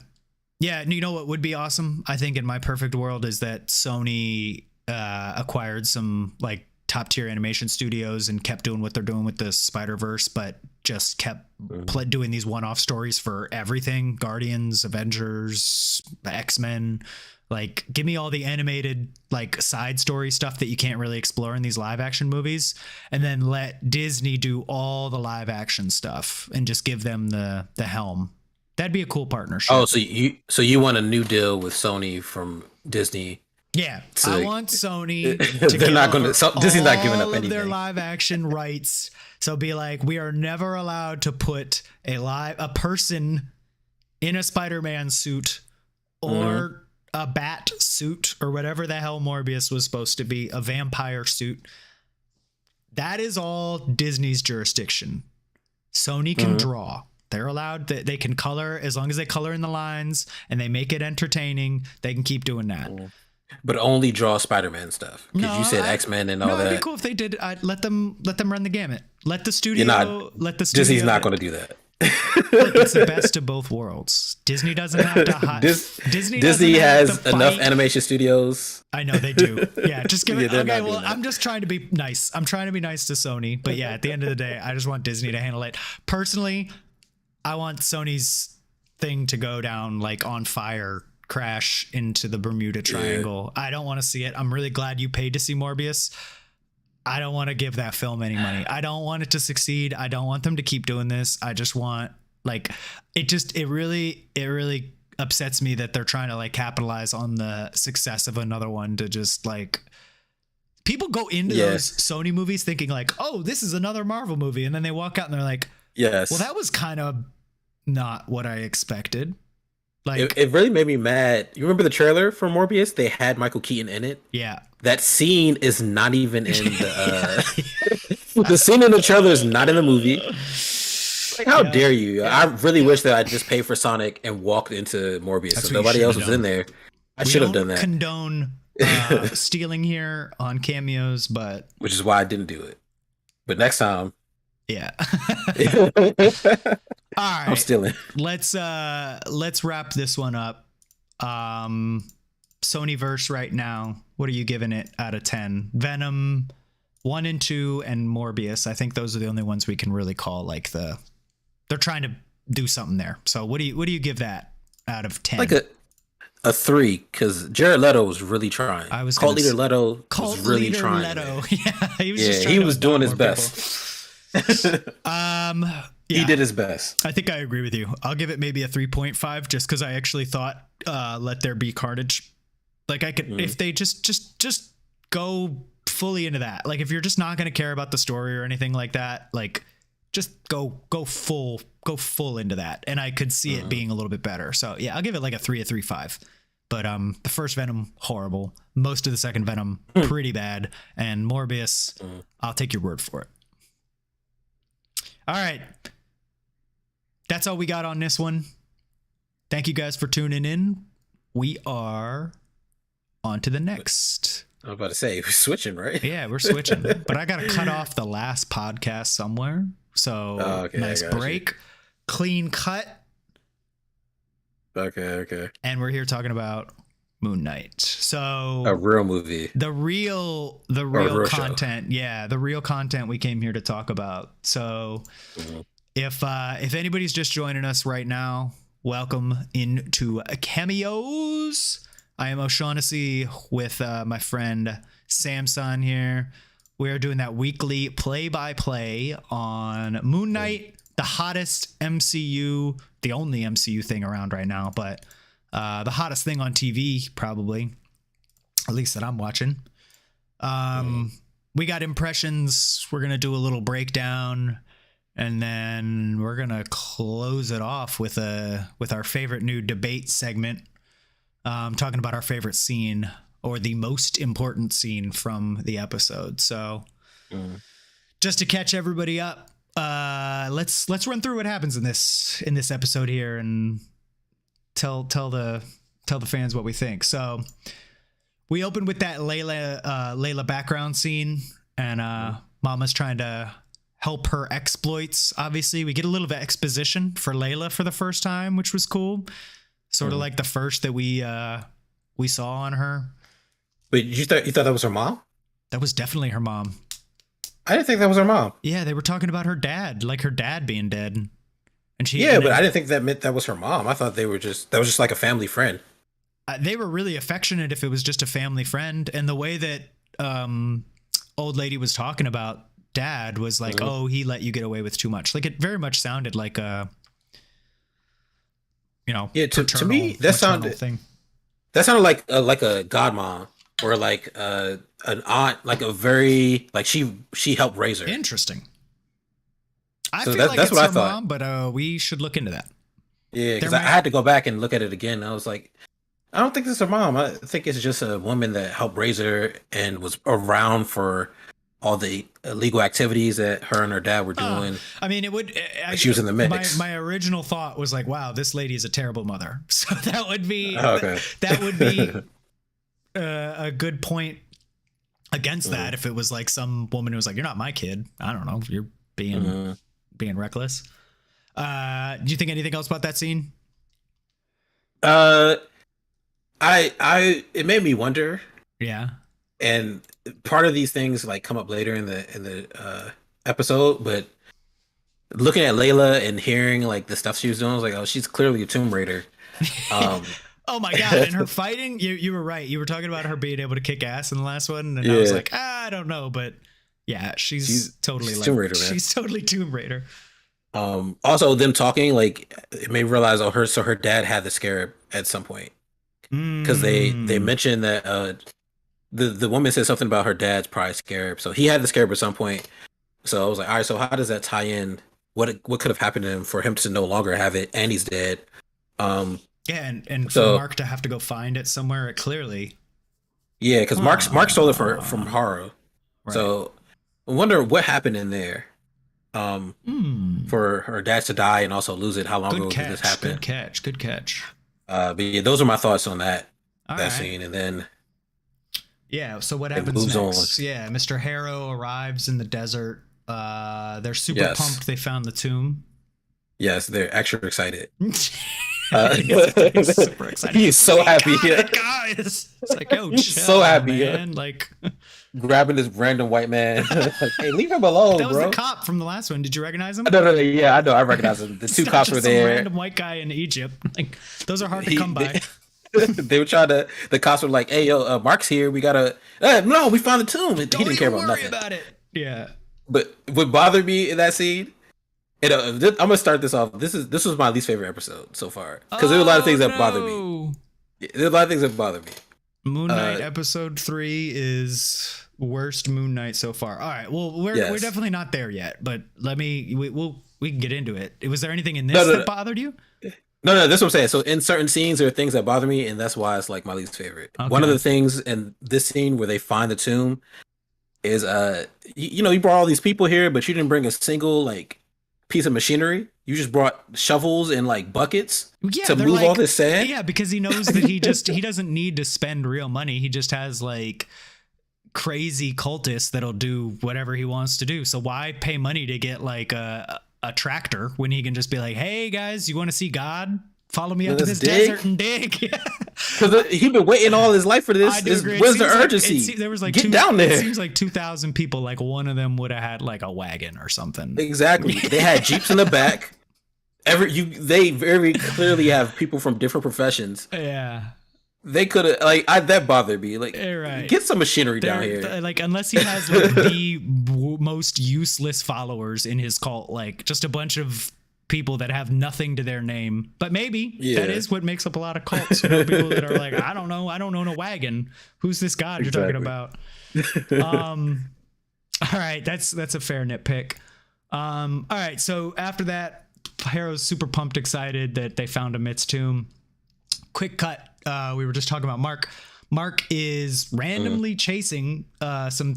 Yeah. You know what would be awesome? I think in my perfect world is that Sony acquired some like top tier animation studios and kept doing what they're doing with the Spider-Verse, but just kept doing these one-off stories for everything. Guardians, Avengers, X-Men. Like, give me all the animated, like, side story stuff that you can't really explore in these live action movies, and then let Disney do all the live action stuff and just give them the helm. That'd be a cool partnership. Oh, so you want a new deal with Sony from Disney? Yeah, I want Sony. They're not going to. Disney's not giving up anything. Their live action rights. So be like, we are never allowed to put a person in a Spider-Man suit or a bat suit or whatever the hell Morbius was supposed to be, a vampire suit. That is all Disney's jurisdiction. Sony can draw. They're allowed that they can color as long as they color in the lines and they make it entertaining. They can keep doing that. But only draw Spider-Man stuff. Because you said X-Men and all that. It'd be cool if they did. Let them run the gamut. Let the studio. Disney's not going to do that. Look, it's the best of both worlds. Disney doesn't have to hide. Disney has enough animation studios. I know they do. Yeah, just give it. Okay, well, I'm just trying to be nice. I'm trying to be nice to Sony, but yeah, at the end of the day, I just want Disney to handle it. Personally, I want Sony's thing to go down like on fire, crash into the Bermuda Triangle. I don't want to see it. I'm really glad you paid to see Morbius. I don't want to give that film any money. I don't want it to succeed. I don't want them to keep doing this. I just want it really upsets me that they're trying to like capitalize on the success of another one to just like people go into those Sony movies thinking like, oh, this is another Marvel movie. And then they walk out and they're like, yes, well, that was kind of not what I expected. Like it really made me mad. You remember the trailer for Morbius? They had Michael Keaton in it. Yeah. That scene is not even in the the scene in the trailer is not in the movie. Like, how dare you? I really wish that I just paid for Sonic and walked into Morbius. So nobody else was in there. I should have done that. Condone stealing here on cameos, but which is why I didn't do it. But next time, yeah. All right, I'm stealing. Let's wrap this one up. SonyVerse right now. What are you giving it out of 10? Venom 1 and 2 and Morbius. I think those are the only ones we can really call like they're trying to do something there. So what do you give that out of 10? Like a 3 because Jared Leto was really trying. I was Cult gonna Leader Leto Cult was really Leader trying. Leto. Man. Yeah, he was Yeah, just trying he to was adopt doing his more best. people. He Yeah, did his best. I think I agree with you. I'll give it maybe a 3.5 just because I actually thought Let There Be Carnage. Like I could, if they just go fully into that. Like if you're just not gonna care about the story or anything like that, like just go full into that. And I could see it being a little bit better. So yeah, I'll give it like a 3.5. But the first Venom, horrible. Most of the second Venom, pretty bad. And Morbius, I'll take your word for it. All right. That's all we got on this one. Thank you guys for tuning in. We are on to the next. I was about to say, we're switching, right? Yeah, we're switching. But I got to cut off the last podcast somewhere. So nice break. Clean cut. Okay. And we're here talking about Moon Knight. So a real movie. The real content. Show. Yeah, the real content we came here to talk about. So if anybody's just joining us right now, welcome into Cameos. I am O'Shaughnessy with my friend Samson here. We are doing that weekly play-by-play on Moon Knight, the hottest MCU, the only MCU thing around right now, but the hottest thing on TV, probably, at least that I'm watching. We got impressions. We're going to do a little breakdown, and then we're going to close it off with our favorite new debate segment, talking about our favorite scene or the most important scene from the episode. So just to catch everybody up, let's run through what happens in this episode here and tell the fans what we think. So we open with that Layla background scene, and Mama's trying to help her exploits. Obviously, we get a little bit of exposition for Layla for the first time, which was cool. Sort of like the first that we saw on her. Wait, you thought that was her mom? That was definitely her mom. I didn't think that was her mom. Yeah, they were talking about her dad, like her dad being dead. And but I didn't think that meant that was her mom. I thought that was just like a family friend. They were really affectionate if it was just a family friend. And the way that old lady was talking about dad was like, oh, he let you get away with too much. Like it very much sounded like a, to me that sounded like a godmom or like an aunt, like a very like she helped raise her. Interesting. I so feel like that's it's what her I thought. mom, but we should look into that. Yeah, because I had to go back and look at it again. I was like, I don't think this is her mom. I think it's just a woman that helped raise her and was around for all the illegal activities that her and her dad were doing. I mean, it would. She was in the mix. My original thought was like, wow, this lady is a terrible mother. So that would be okay. that would be a good point against that if it was like some woman who was like, you're not my kid. I don't know. You're being reckless. Do you think anything else about that scene? It made me wonder. Yeah. And part of these things like come up later in the episode, but looking at Layla and hearing like the stuff she was doing, I was like, oh, she's clearly a Tomb Raider. Oh my god! And her fighting, you were right. You were talking about her being able to kick ass in the last one, and I was like, I don't know, but yeah, she's totally like Tomb Raider, man. She's totally Tomb Raider. Also, them talking like it made me realize, her dad had the scarab at some point because they mentioned that the woman said something about her dad's prize scarab, so he had the scarab at some point. So I was like, all right, so how does that tie in? What could have happened to him for him to no longer have it, and he's dead? Yeah, and so, for Mark to have to go find it somewhere, it clearly. Yeah, because Mark stole it from Haru. Right. So I wonder what happened in there. For her dad to die and also lose it. How long ago did this happen? Good catch. But yeah, those are my thoughts on that scene, and then. Yeah, so what happens next? Yeah, Mr. Harrow arrives in the desert. They're super pumped they found the tomb. Yes, they're extra excited. He's super excited. He's so happy. Guys. It's like, yo, he's chill, so happy, man. Like grabbing this random white man. Like, hey, leave him alone, that was bro. The cop from the last one. Did you recognize him? No, yeah, I know. I recognize him. The two cops were there. Random white guy in Egypt. Like those are hard to come by. They were trying to. The cops were like, "Hey, yo, Mark's here. We gotta." No, we found the tomb. He didn't care about nothing. About it. Yeah. But what bothered me in that scene, and I'm gonna start this off. This was my least favorite episode so far because there were a lot of things that bothered me. There were a lot of things that bothered me. Moon Knight episode 3 is worst Moon Knight so far. All right. Well, we're definitely not there yet, but we can get into it. Was there anything in this that bothered you? No, that's what I'm saying. So in certain scenes, there are things that bother me, and that's why it's like my least favorite. Okay. One of the things in this scene where they find the tomb is you brought all these people here, but you didn't bring a single like piece of machinery. You just brought shovels and like buckets to move all this sand. Yeah, because he knows that he doesn't need to spend real money. He just has like crazy cultists that'll do whatever he wants to do. So why pay money to get like a tractor when he can just be like, hey guys, you want to see God? Follow me up to this desert and dig. Because he's been waiting all his life for this. Where's the urgency? There was like get down there. It seems like 2,000 people. Like one of them would have had like a wagon or something. Exactly. They had Jeeps in the back. They very clearly have people from different professions. Yeah. They could have that bothered me. Like, get some machinery down here. Like, unless he has like the most useless followers in his cult, like just a bunch of people that have nothing to their name. But maybe that is what makes up a lot of cults. People that are like, I don't own a wagon. Who's this God you're talking about? All right, that's a fair nitpick. All right, so after that, Harrow's super pumped, excited that they found Amit's tomb. Quick cut. We were just talking about Mark. Mark is randomly chasing some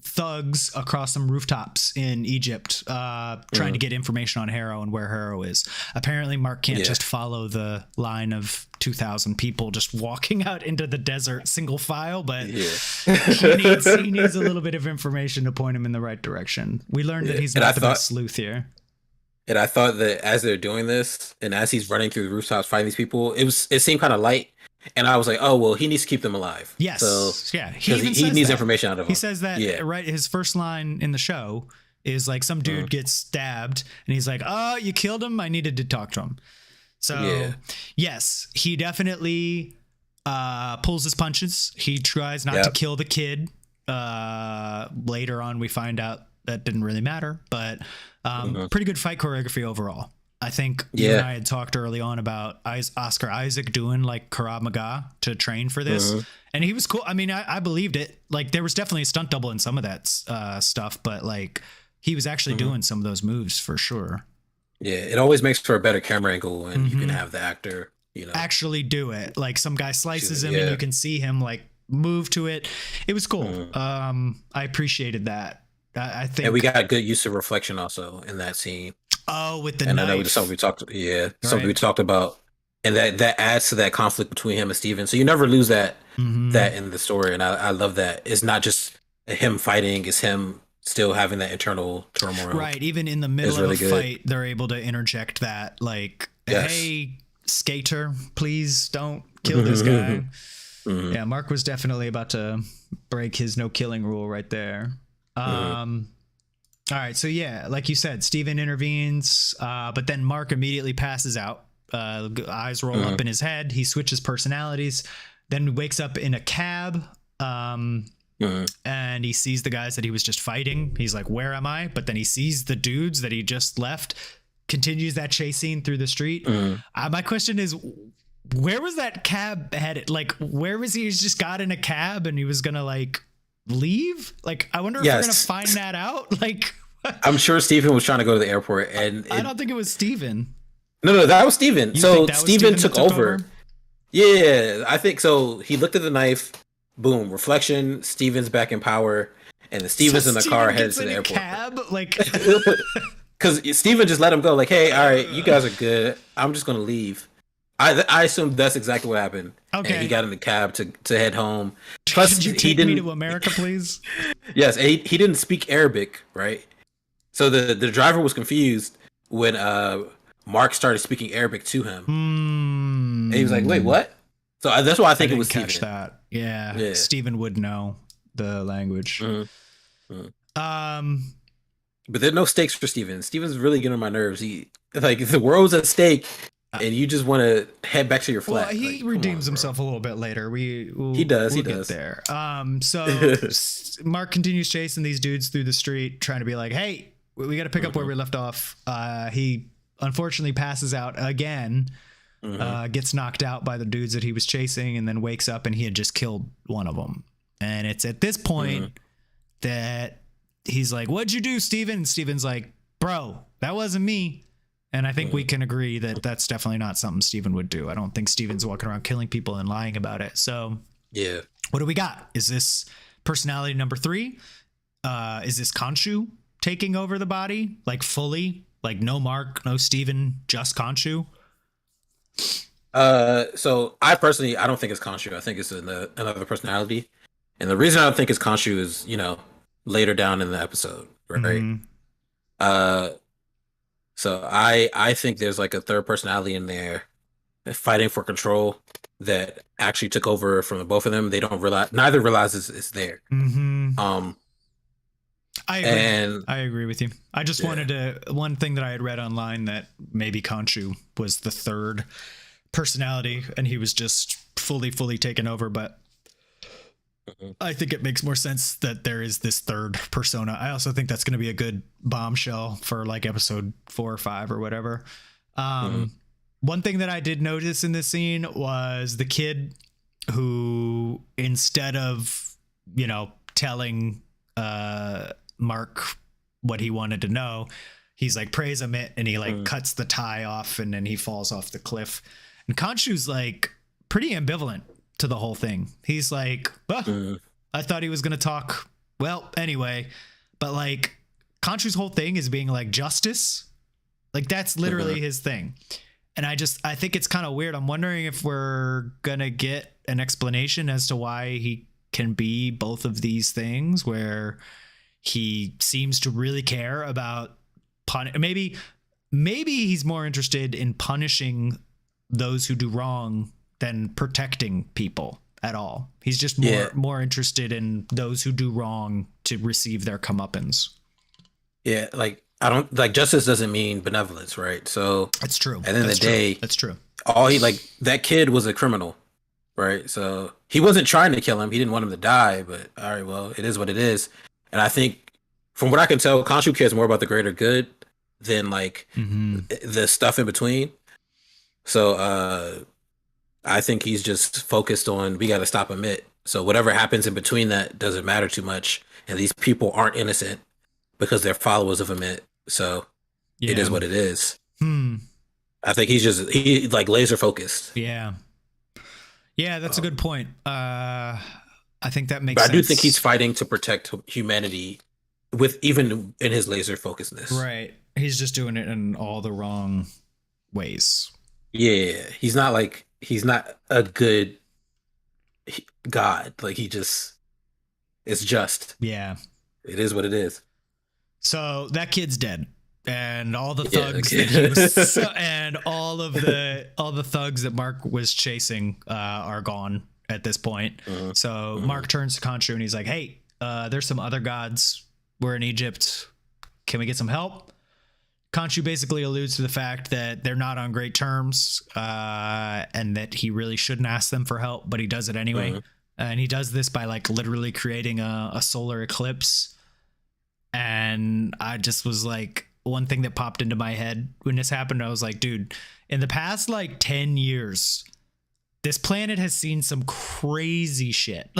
thugs across some rooftops in Egypt, trying to get information on Harrow and where Harrow is. Apparently, Mark can't just follow the line of 2,000 people just walking out into the desert single file, but he needs a little bit of information to point him in the right direction. We learned that he's not the best sleuth here. And I thought that as they're doing this, and as he's running through the rooftops fighting these people, it seemed kind of light. And I was like, oh, well, he needs to keep them alive. Yes. So, yeah. He needs information out of them. He says that, right? His first line in the show is like some dude gets stabbed and he's like, oh, you killed him? I needed to talk to him. So, yes, he definitely pulls his punches. He tries not to kill the kid. Later on, we find out that didn't really matter, but pretty good fight choreography overall. I think you and I had talked early on about Oscar Isaac doing like Krav Maga to train for this. And he was cool. I mean, I believed it. Like there was definitely a stunt double in some of that stuff, but like he was actually doing some of those moves for sure. Yeah. It always makes for a better camera angle when you can have the actor, actually do it. Like some guy slices him and you can see him like move to it. It was cool. I appreciated that. I think. And we got good use of reflection also in that scene. Oh, with the knife. I know something we talked. Something we talked about, and that adds to that conflict between him and Steven. So you never lose that in the story, and I love that. It's not just him fighting; it's him still having that internal turmoil. Right. Even in the middle of a fight, they're able to interject that, like, "Hey, skater, please don't kill this guy." Yeah, Mark was definitely about to break his no killing rule right there. All right, so like you said, Steven intervenes, but then Mark immediately passes out. Eyes roll up in his head. He switches personalities, then wakes up in a cab, and he sees the guys that he was just fighting. He's like, where am I? But then he sees the dudes that he just left, continues that chase scene through the street. My question is, where was that cab headed? Like, where was he? He just got in a cab and he was going to like leave? Like, I wonder if we're gonna find that out. Like, I'm sure Steven was trying to go to the airport, and I don't think it was Steven. No, that was Steven. So Steven took over. Yeah, I think so. He looked at the knife, boom, reflection. Steven's back in power, and then Steven's in the car headed to the airport. Cab, like, because Steven just let him go. Like, hey, all right, you guys are good. I'm just gonna leave. I assume that's exactly what happened. Okay. And he got in the cab to head home. Plus, could you take me to America, please? Yes, and he didn't speak Arabic, right? So the driver was confused when Mark started speaking Arabic to him. And he was like, wait, what? So that's why I think it was Steven. Catch that. Yeah. Steven would know the language. But there's no stakes for Steven. Steven's really getting on my nerves. He like the world's at stake. and you just want to head back to your flat. Well, he redeems himself a little bit later. He does. We'll get there. Mark continues chasing these dudes through the street, trying to be like, "Hey, we got to pick up where we left off." He unfortunately passes out again, gets knocked out by the dudes that he was chasing, and then wakes up and he had just killed one of them. And it's at this point that he's like, "What'd you do, Steven?" And Steven's like, "Bro, that wasn't me." And I think we can agree that that's definitely not something Steven would do. I don't think Steven's walking around killing people and lying about it. So yeah, what do we got? Is this personality number 3? Is this Konchu taking over the body? Like fully? Like no Mark, no Steven, just Konchu? So I don't think it's Konchu. I think it's another personality. And the reason I don't think it's Konchu is, later down in the episode, right? So I think there's like a third personality in there fighting for control that actually took over from the both of them. They don't realize, neither realizes it's there. I agree with you. I just wanted one thing that I had read online that maybe Konchu was the third personality and he was just fully taken over, but I think it makes more sense that there is this third persona. I also think that's going to be a good bombshell for like episode 4 or 5 or whatever. One thing that I did notice in this scene was the kid who, instead of, telling Mark what he wanted to know, he's like prays him it and he like cuts the tie off and then he falls off the cliff. And Konchu's like pretty ambivalent to the whole thing. He's like, I thought he was going to talk. Well, anyway, but like Konchu's whole thing is being like justice. Like that's literally his thing. And I think it's kind of weird. I'm wondering if we're going to get an explanation as to why he can be both of these things, where he seems to really care about maybe he's more interested in punishing those who do wrong than protecting people at all. He's just more interested in those who do wrong to receive their comeuppance. Yeah, like I don't like justice doesn't mean benevolence, right? So that's true. At the end of the day, that's true. That kid was a criminal, right? So he wasn't trying to kill him. He didn't want him to die, but all right, well, it is what it is. And I think from what I can tell, Konchu cares more about the greater good than like the stuff in between. So I think he's just focused on, we got to stop Amit. So whatever happens in between that doesn't matter too much. And these people aren't innocent because they're followers of Amit. So it is what it is. I think he's like laser focused. Yeah. Yeah, that's a good point. I think that makes sense. I do think he's fighting to protect humanity with even in his laser focusedness. Right. He's just doing it in all the wrong ways. Yeah. He's not a good God. Like it's just. Yeah. It is what it is. So that kid's dead. And all the thugs that he was, and all the thugs that Mark was chasing are gone at this point. So Mark turns to Konchu and he's like, "Hey, there's some other gods. We're in Egypt. Can we get some help?" Konchu basically alludes to the fact that they're not on great terms, and that he really shouldn't ask them for help, but he does it anyway. And he does this by like literally creating a solar eclipse. And I just was like, one thing that popped into my head when this happened, I was like, dude, in the past like 10 years, this planet has seen some crazy shit.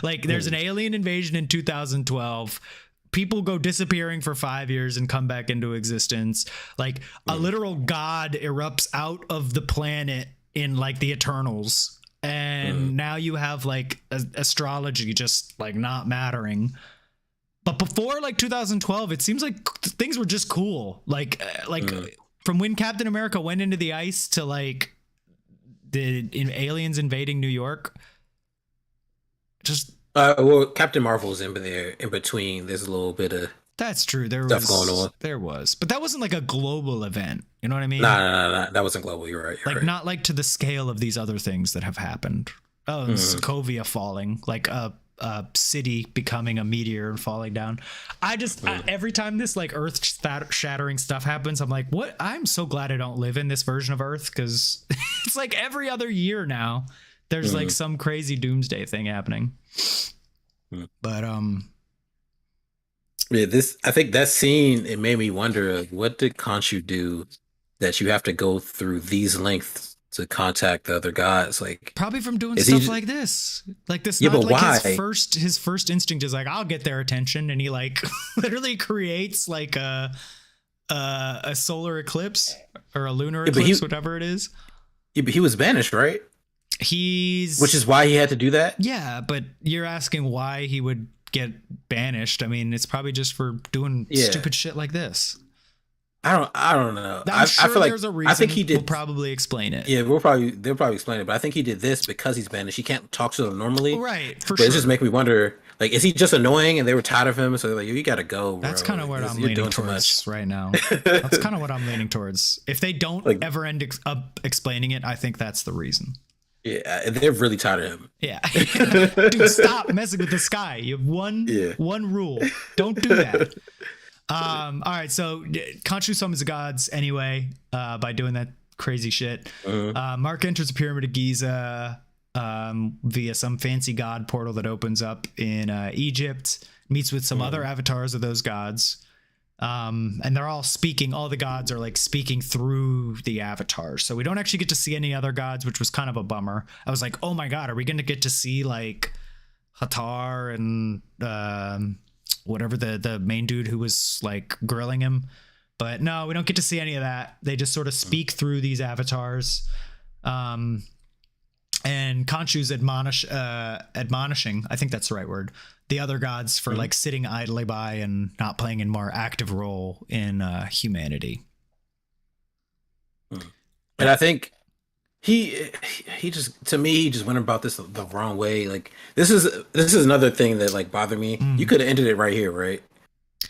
Like there's an alien invasion in 2012. People go disappearing for 5 years and come back into existence. Like a literal god erupts out of the planet in like the Eternals. And now you have like astrology just like not mattering. But before like 2012, it seems like things were just cool. Like from when Captain America went into the ice to like the aliens invading New York. Just well, Captain Marvel's in there in between. There's a little bit of that's true. There stuff was going on. There was, but that wasn't like a global event. You know what I mean? Nah. That wasn't global. You're right. Like not like to the scale of these other things that have happened. Oh, Sokovia falling, like a city becoming a meteor and falling down. Every time this like earth shattering stuff happens, I'm like, what? I'm so glad I don't live in this version of Earth, because it's like every other year now there's like some crazy doomsday thing happening. But yeah, I think that scene, it made me wonder, like, what did Konchu do that you have to go through these lengths to contact the other gods? Like, probably from doing stuff like this. Like this, yeah, not but like why? His first instinct is like, I'll get their attention, and he like literally creates like a solar eclipse or a lunar eclipse, whatever it is. Yeah, but he was banished, right? Which is why he had to do that? Yeah, but you're asking why he would get banished. I mean, it's probably just for doing stupid shit like this. I don't know. I'm sure I feel like there's a reason. I think he did. We'll probably explain it. Yeah, they'll probably explain it. But I think he did this because he's banished. He can't talk to them normally, right? But it just make me wonder. Like, is he just annoying and they were tired of him? So they're like, you gotta go, bro. That's kind of what I'm leaning towards right now. That's kind of what I'm leaning towards. If they don't ever end up explaining it, I think that's the reason. Yeah, they're really tired of him. Yeah. Dude, stop messing with the sky. You have one rule. Don't do that. All right, so Konchu summons the gods anyway by doing that crazy shit. Mark enters the Pyramid of Giza via some fancy god portal that opens up in Egypt, meets with some other avatars of those gods. And they're all speaking. All the gods are like speaking through the avatars. So we don't actually get to see any other gods, which was kind of a bummer. I was like, oh my God, are we going to get to see like Hatar and whatever the main dude who was like grilling him? But no, we don't get to see any of that. They just sort of speak through these avatars. And Konchu's admonishing, I think that's the right word, the other gods for like sitting idly by and not playing a more active role in humanity. And I think he just, to me, he just went about this the wrong way. Like, this is another thing that like bothered me. You could have ended it right here, right?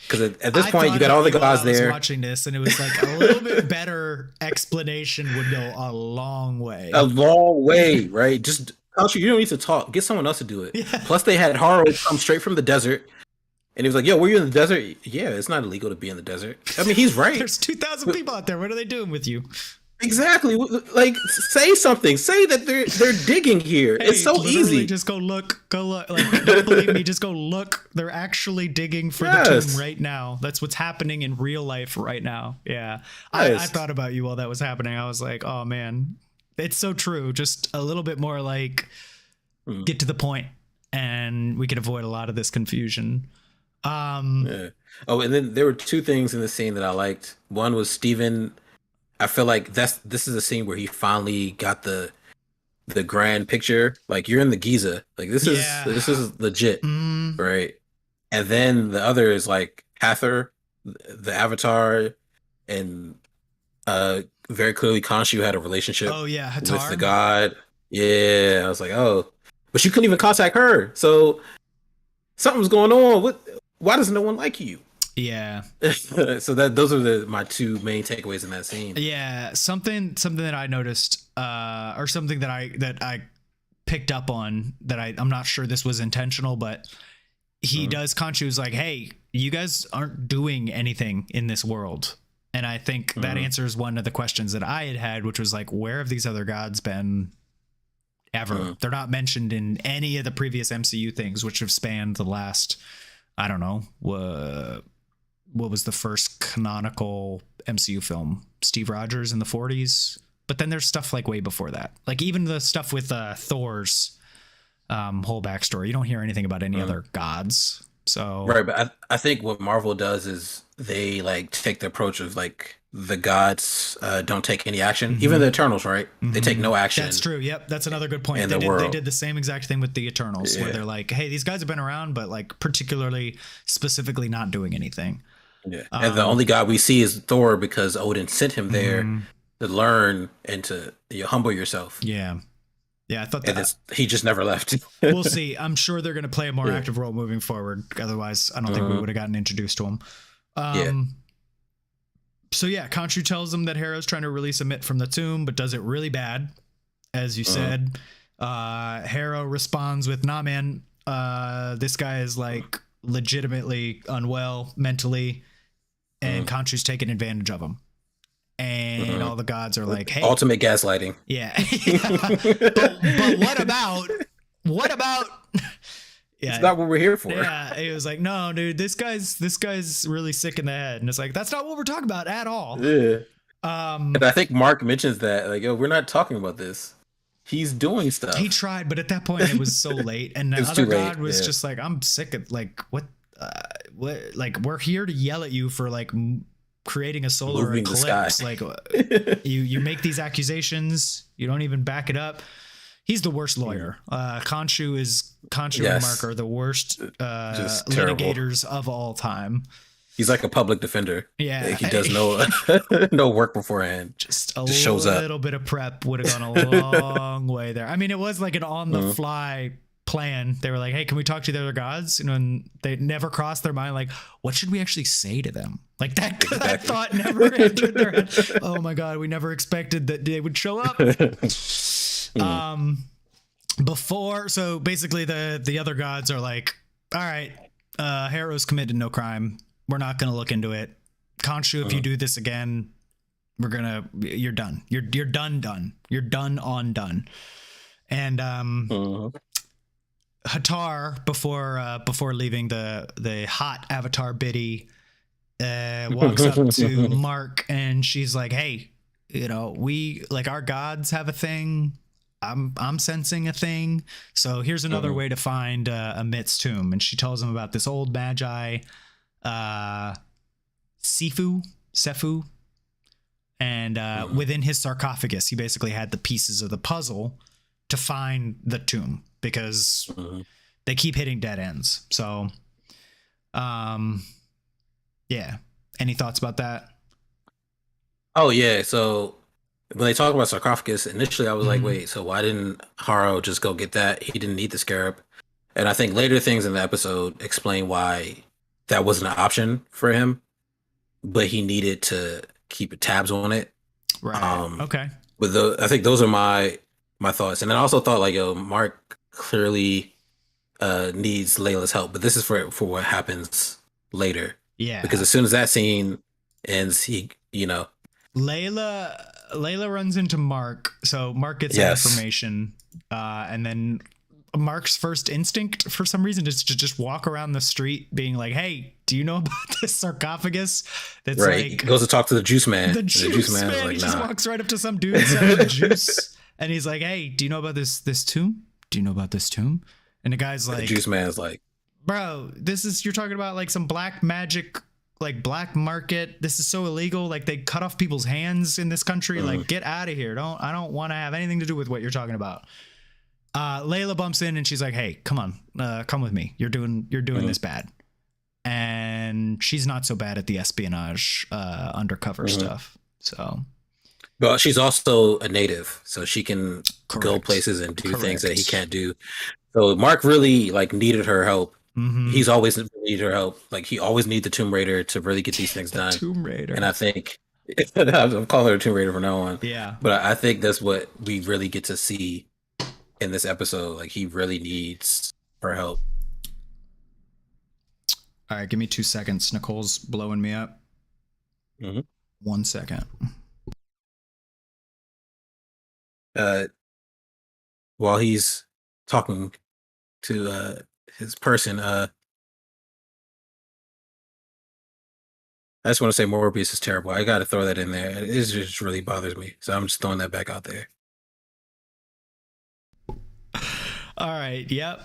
Because at this point, you got all the gods there. I was watching this, and it was like a little bit better explanation would go a long way. A long way, right? Just, you don't need to talk. Get someone else to do it. Yeah. Plus, they had Haro come straight from the desert, and he was like, "Yo, were you in the desert?" Yeah, it's not illegal to be in the desert. I mean, he's right. There's 2,000 people out there. What are they doing with you? Exactly. Like, say something. Say that they're digging here. Hey, it's so easy. Just go look. Like, don't believe me. Just go look. They're actually digging for the tomb right now. That's what's happening in real life right now. Yeah. Yes. I thought about you while that was happening. I was like, oh man, it's so true. Just a little bit more like get to the point, and we could avoid a lot of this confusion. Yeah. Oh, and then there were two things in the scene that I liked. One was Steven. I feel like this is a scene where he finally got the grand picture. Like, you're in the Giza. Like, this is legit, right? And then the other is like Hathor, the Avatar, and very clearly Konchu had a relationship. Oh yeah, Hatar. With the god. Yeah, I was like, oh, but you couldn't even contact her. So something's going on. Why does no one like you? Yeah. So those are my two main takeaways in that scene. Yeah, something that I noticed, or something that I picked up on that I'm not sure this was intentional, but he does. Konchu's like, hey, you guys aren't doing anything in this world, and I think that answers one of the questions that I had, which was like, where have these other gods been ever? They're not mentioned in any of the previous MCU things, which have spanned the last, I don't know, what was the first canonical MCU film? Steve Rogers in the 40s. But then there's stuff like way before that. Like even the stuff with Thor's whole backstory. You don't hear anything about any other gods. So right, but I think what Marvel does is they like take the approach of like the gods don't take any action. Even the Eternals, right? They take no action. That's true. Yep, that's another good point. They did the same exact thing with the Eternals, where they're like, hey, these guys have been around, but like particularly specifically not doing anything. Yeah, and the only god we see is Thor because Odin sent him there to learn and to humble yourself. Yeah. Yeah, I thought that. And he just never left. We'll see. I'm sure they're going to play a more active role moving forward. Otherwise, I don't think we would have gotten introduced to him. So yeah, Konchu tells him that Hera's trying to release Amit from the tomb, but does it really bad, as you said. Hera responds with, nah, man, this guy is like legitimately unwell mentally, and Konchu's taking advantage of him. And all the gods are like, hey, ultimate gaslighting. Yeah. but what about It's not what we're here for. Yeah, it was like, no, dude, this guy's really sick in the head. And it's like, that's not what we're talking about at all. Yeah. And I think Mark mentions that, like, yo, we're not talking about this. He's doing stuff. He tried, but at that point it was so late. And the other god was just like, I'm sick of like what like we're here to yell at you for like creating a solar eclipse. Like you make these accusations, you don't even back it up. He's the worst lawyer. Konchu and Mark are the worst litigators of all time. He's like a public defender. Yeah, like he does no work beforehand. Just shows up. A little bit of prep would have gone a long way there. I mean, it was like an on the fly plan. They were like, "Hey, can we talk to the other gods?" You know, and they never crossed their mind like, "What should we actually say to them?" Like that. Exactly. That thought never entered their head. Oh my god, we never expected that they would show up. So basically the other gods are like, all right, Harrow's committed no crime. We're not going to look into it. Konchu, if you do this again, you're done. You're done. You're done. And Hatar, before leaving the hot Avatar biddy, walks up to Mark and she's like, hey, you know, we like our gods have a thing. I'm sensing a thing. So here's another way to find Amit's tomb. And she tells him about this old magi, Sefu. And within his sarcophagus, he basically had the pieces of the puzzle to find the tomb because they keep hitting dead ends. So, yeah. Any thoughts about that? Oh, yeah. So when they talk about sarcophagus, initially I was like, wait, so why didn't Haro just go get that? He didn't need the scarab. And I think later things in the episode explain why that wasn't an option for him, but he needed to keep tabs on it. Right. Okay. But I think those are my thoughts. And I also thought like, yo, Mark clearly needs Layla's help, but this is for what happens later. Yeah. Because as soon as that scene ends, he, you know, Layla runs into Mark, so Mark gets that information, and then Mark's first instinct for some reason is to just walk around the street being like, hey, do you know about this sarcophagus? That's right. Like, he goes to talk to the juice man. The juice man is like, he just walks right up to some dude selling juice, and he's like, hey, do you know about this tomb? Do you know about this tomb? And the guy's like, the juice man's like, bro, you're talking about like some black magic, like black market. This is so illegal. Like they cut off people's hands in this country. Like get out of here. I don't want to have anything to do with what you're talking about. Layla bumps in and she's like, hey, come on, come with me. You're doing this bad. And she's not so bad at the espionage, undercover stuff. So, but she's also a native, so she can go places and do things that he can't do. So Mark really like needed her help. He's always needed her help. Like he always needs the Tomb Raider to really get these things done. Tomb Raider. And I think I'm calling her a Tomb Raider from now on. Yeah. But I think that's what we really get to see in this episode. Like he really needs her help. All right, give me 2 seconds. Nicole's blowing me up. 1 second. While he's talking to his person, I just want to say Morbius is terrible. I got to throw that in there. It just really bothers me, so I'm just throwing that back out there. All right. Yep.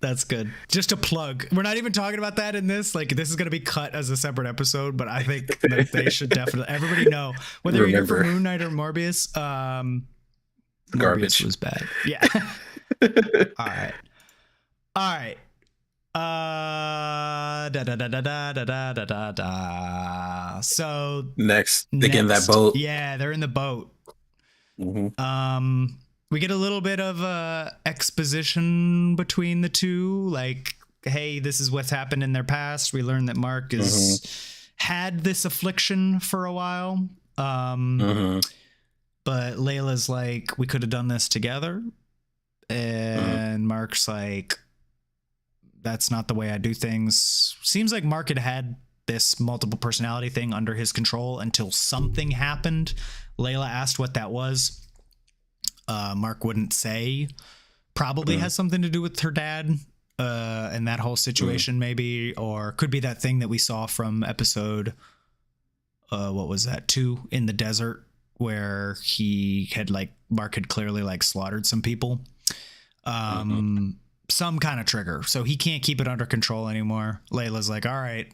That's good. Just a plug. We're not even talking about that in this. Like this is going to be cut as a separate episode, but I think that they should definitely everybody know whether you're here for Moon Knight or Morbius. Garbage Morbius was bad. Yeah. All right. So next, they get in that boat. Yeah, they're in the boat. We get a little bit of exposition between the two. Like, hey, this is what's happened in their past. We learn that Mark has had this affliction for a while. But Layla's like, we could have done this together. Mhm. And Mark's like, that's not the way I do things. Seems like Mark had this multiple personality thing under his control until something happened. Layla asked what that was. Mark wouldn't say. Probably Mhm. has something to do with her dad and that whole Mhm. situation, maybe, or could be that thing that we saw from episode what was that, 2 in the desert, where he had like Mark had clearly like slaughtered some people. Mhm. Some kind of trigger, so he can't keep it under control anymore. Layla's like, all right,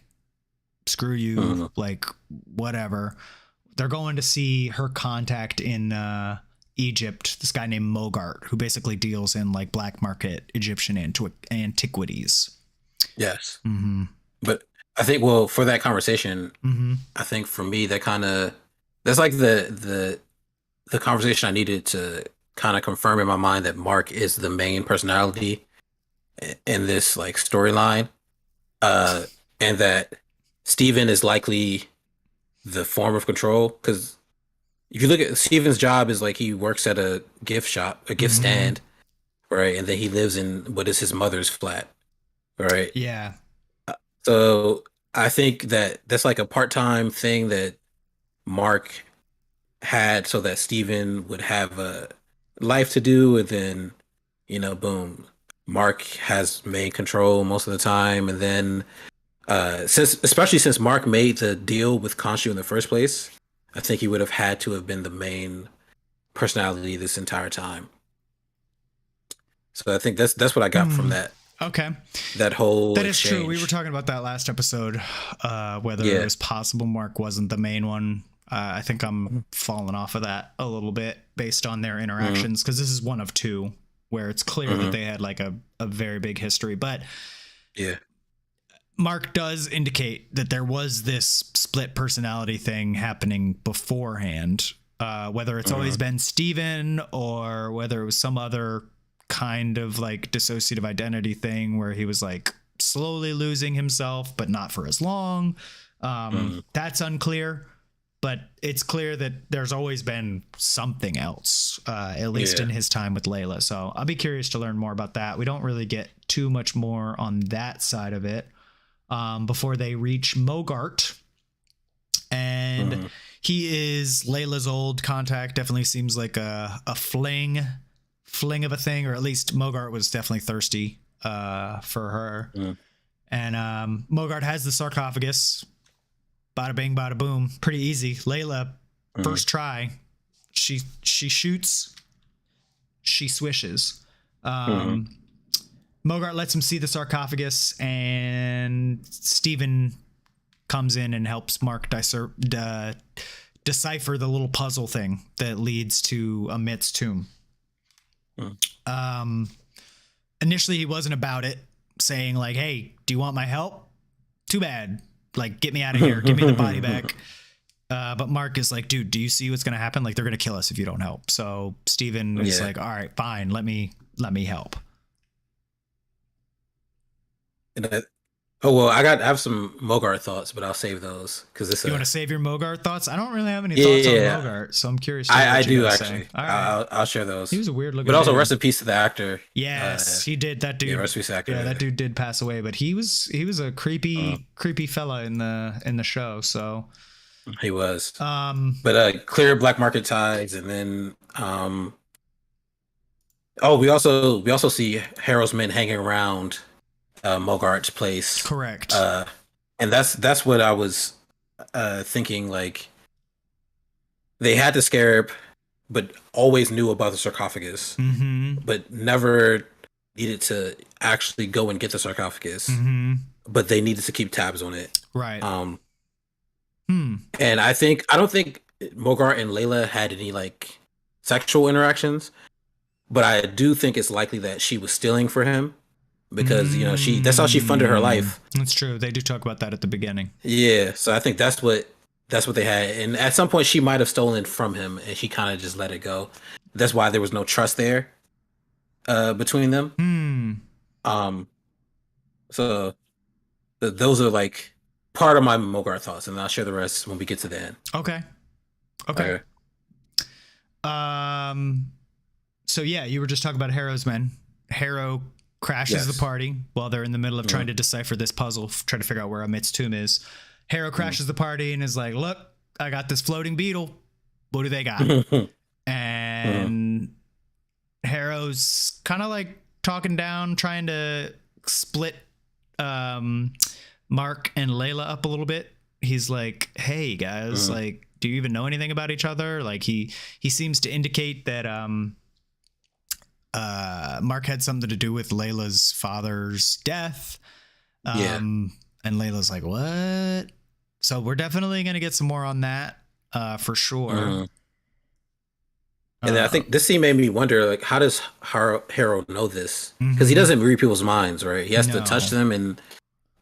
screw you, Mhm. like whatever. They're going to see her contact in Egypt, this guy named Mogart, who basically deals in like black market Egyptian antiquities. Yes. Mm-hmm. But I think, well, for that conversation, Mm-hmm. I think for me that kind of that's like the conversation I needed to kind of confirm in my mind that Mark is the main personality in this like storyline, uh, and that Steven is likely the form of control. Because if you look at Steven's job, is like he works at a gift shop, a gift Mm-hmm. stand, right, and then he lives in what is his mother's flat, right. Yeah. So I think that that's like a part-time thing that Mark had so that Steven would have a life to do, and then, boom, Mark has main control most of the time. And then especially since Mark made the deal with Konchu in the first place, I think he would have had to have been the main personality this entire time. So I think that's what I got from Hmm. that Okay. that whole That is true. We were exchange. talking about that last episode, whether it Yeah. was possible Mark wasn't the main one. I think I'm falling off of that a little bit based on their Hmm. interactions, because this is one of 2 where it's clear that Hmm. they had like a very big history. But Yeah. Mark does indicate that there was this split personality thing happening beforehand. Whether it's always Hmm. been Steven or whether it was some other kind of like dissociative identity thing where he was like slowly losing himself, but not for as long. Hmm. That's unclear, but it's clear that there's always been something else, at least in Yeah. his time with Layla. So I'll be curious to learn more about that. We don't really get too much more on that side of it before they reach Mogart. And Hmm. he is Layla's old contact. Definitely seems like a fling of a thing, or at least Mogart was definitely thirsty for her. Hmm. And Mogart has the sarcophagus. Bada bing, bada boom. Pretty easy. Layla, Hmm. first try. She shoots. She swishes. Hmm. Mogart lets him see the sarcophagus, and Steven comes in and helps Mark decipher the little puzzle thing that leads to Amit's tomb. Hmm. Initially, he wasn't about it, saying like, "Hey, do you want my help? Too bad. Like, get me out of here. Give me the body back." But Mark is like, "Dude, do you see what's gonna happen? Like, they're gonna kill us if you don't help." So Steven is Yeah. like, "All right, fine. Let me help." And oh well, I have some Mogart thoughts, but I'll save those because it's You want a to save your Mogart thoughts? I don't really have any yeah, thoughts on yeah. Mogart, so I'm curious to hear I what you got do to say. actually. All right. I'll share He those. was a weird But looking also dude. rest in peace to the actor. Yes, he did. That Yeah, dude. rest in peace to the Yeah, that actor. dude did pass away, but he was a Uh, creepy fella in the show. So, he was. um, But clear black market ties, and then oh, we also see Harold's men hanging around Mogart's place. correct. Uh, and that's what I was thinking. Like they had the scarab, but always knew about the sarcophagus, Mm-hmm. but never needed to actually go and get the sarcophagus. Mm-hmm. But they needed to keep tabs on it. Right. Um, Hmm. and I don't think Mogart and Layla had any like sexual interactions, but I do think it's likely that she was stealing for him because she that's how she funded her life. That's true. They do talk about that at the beginning. Yeah, so I think that's what they had, and at some point she might have stolen from him, and she kind of just let it go. That's why there was no trust there between them. Hmm. Um, so those are like part of my Mogart thoughts, and I'll share the rest when we get to the end. Okay. Okay. Okay. Um. So yeah, you were just talking about Harrow's men. Harrow crashes the party while they're in the middle of trying to decipher this puzzle, trying to figure out where Amit's tomb is. Harrow crashes the party and is like, look, I got this floating beetle. What do they got? And Harrow's kind of like talking down, trying to split Mark and Layla up a little bit. He's like, hey guys, like, do you even know anything about each other? Like he seems to indicate that Mark had something to do with Layla's father's death. And Layla's like, what? So we're definitely going to get some more on that for sure. And I think this scene made me wonder, like, how does Harrow know this? Because he doesn't read people's minds, right? He has to touch them, and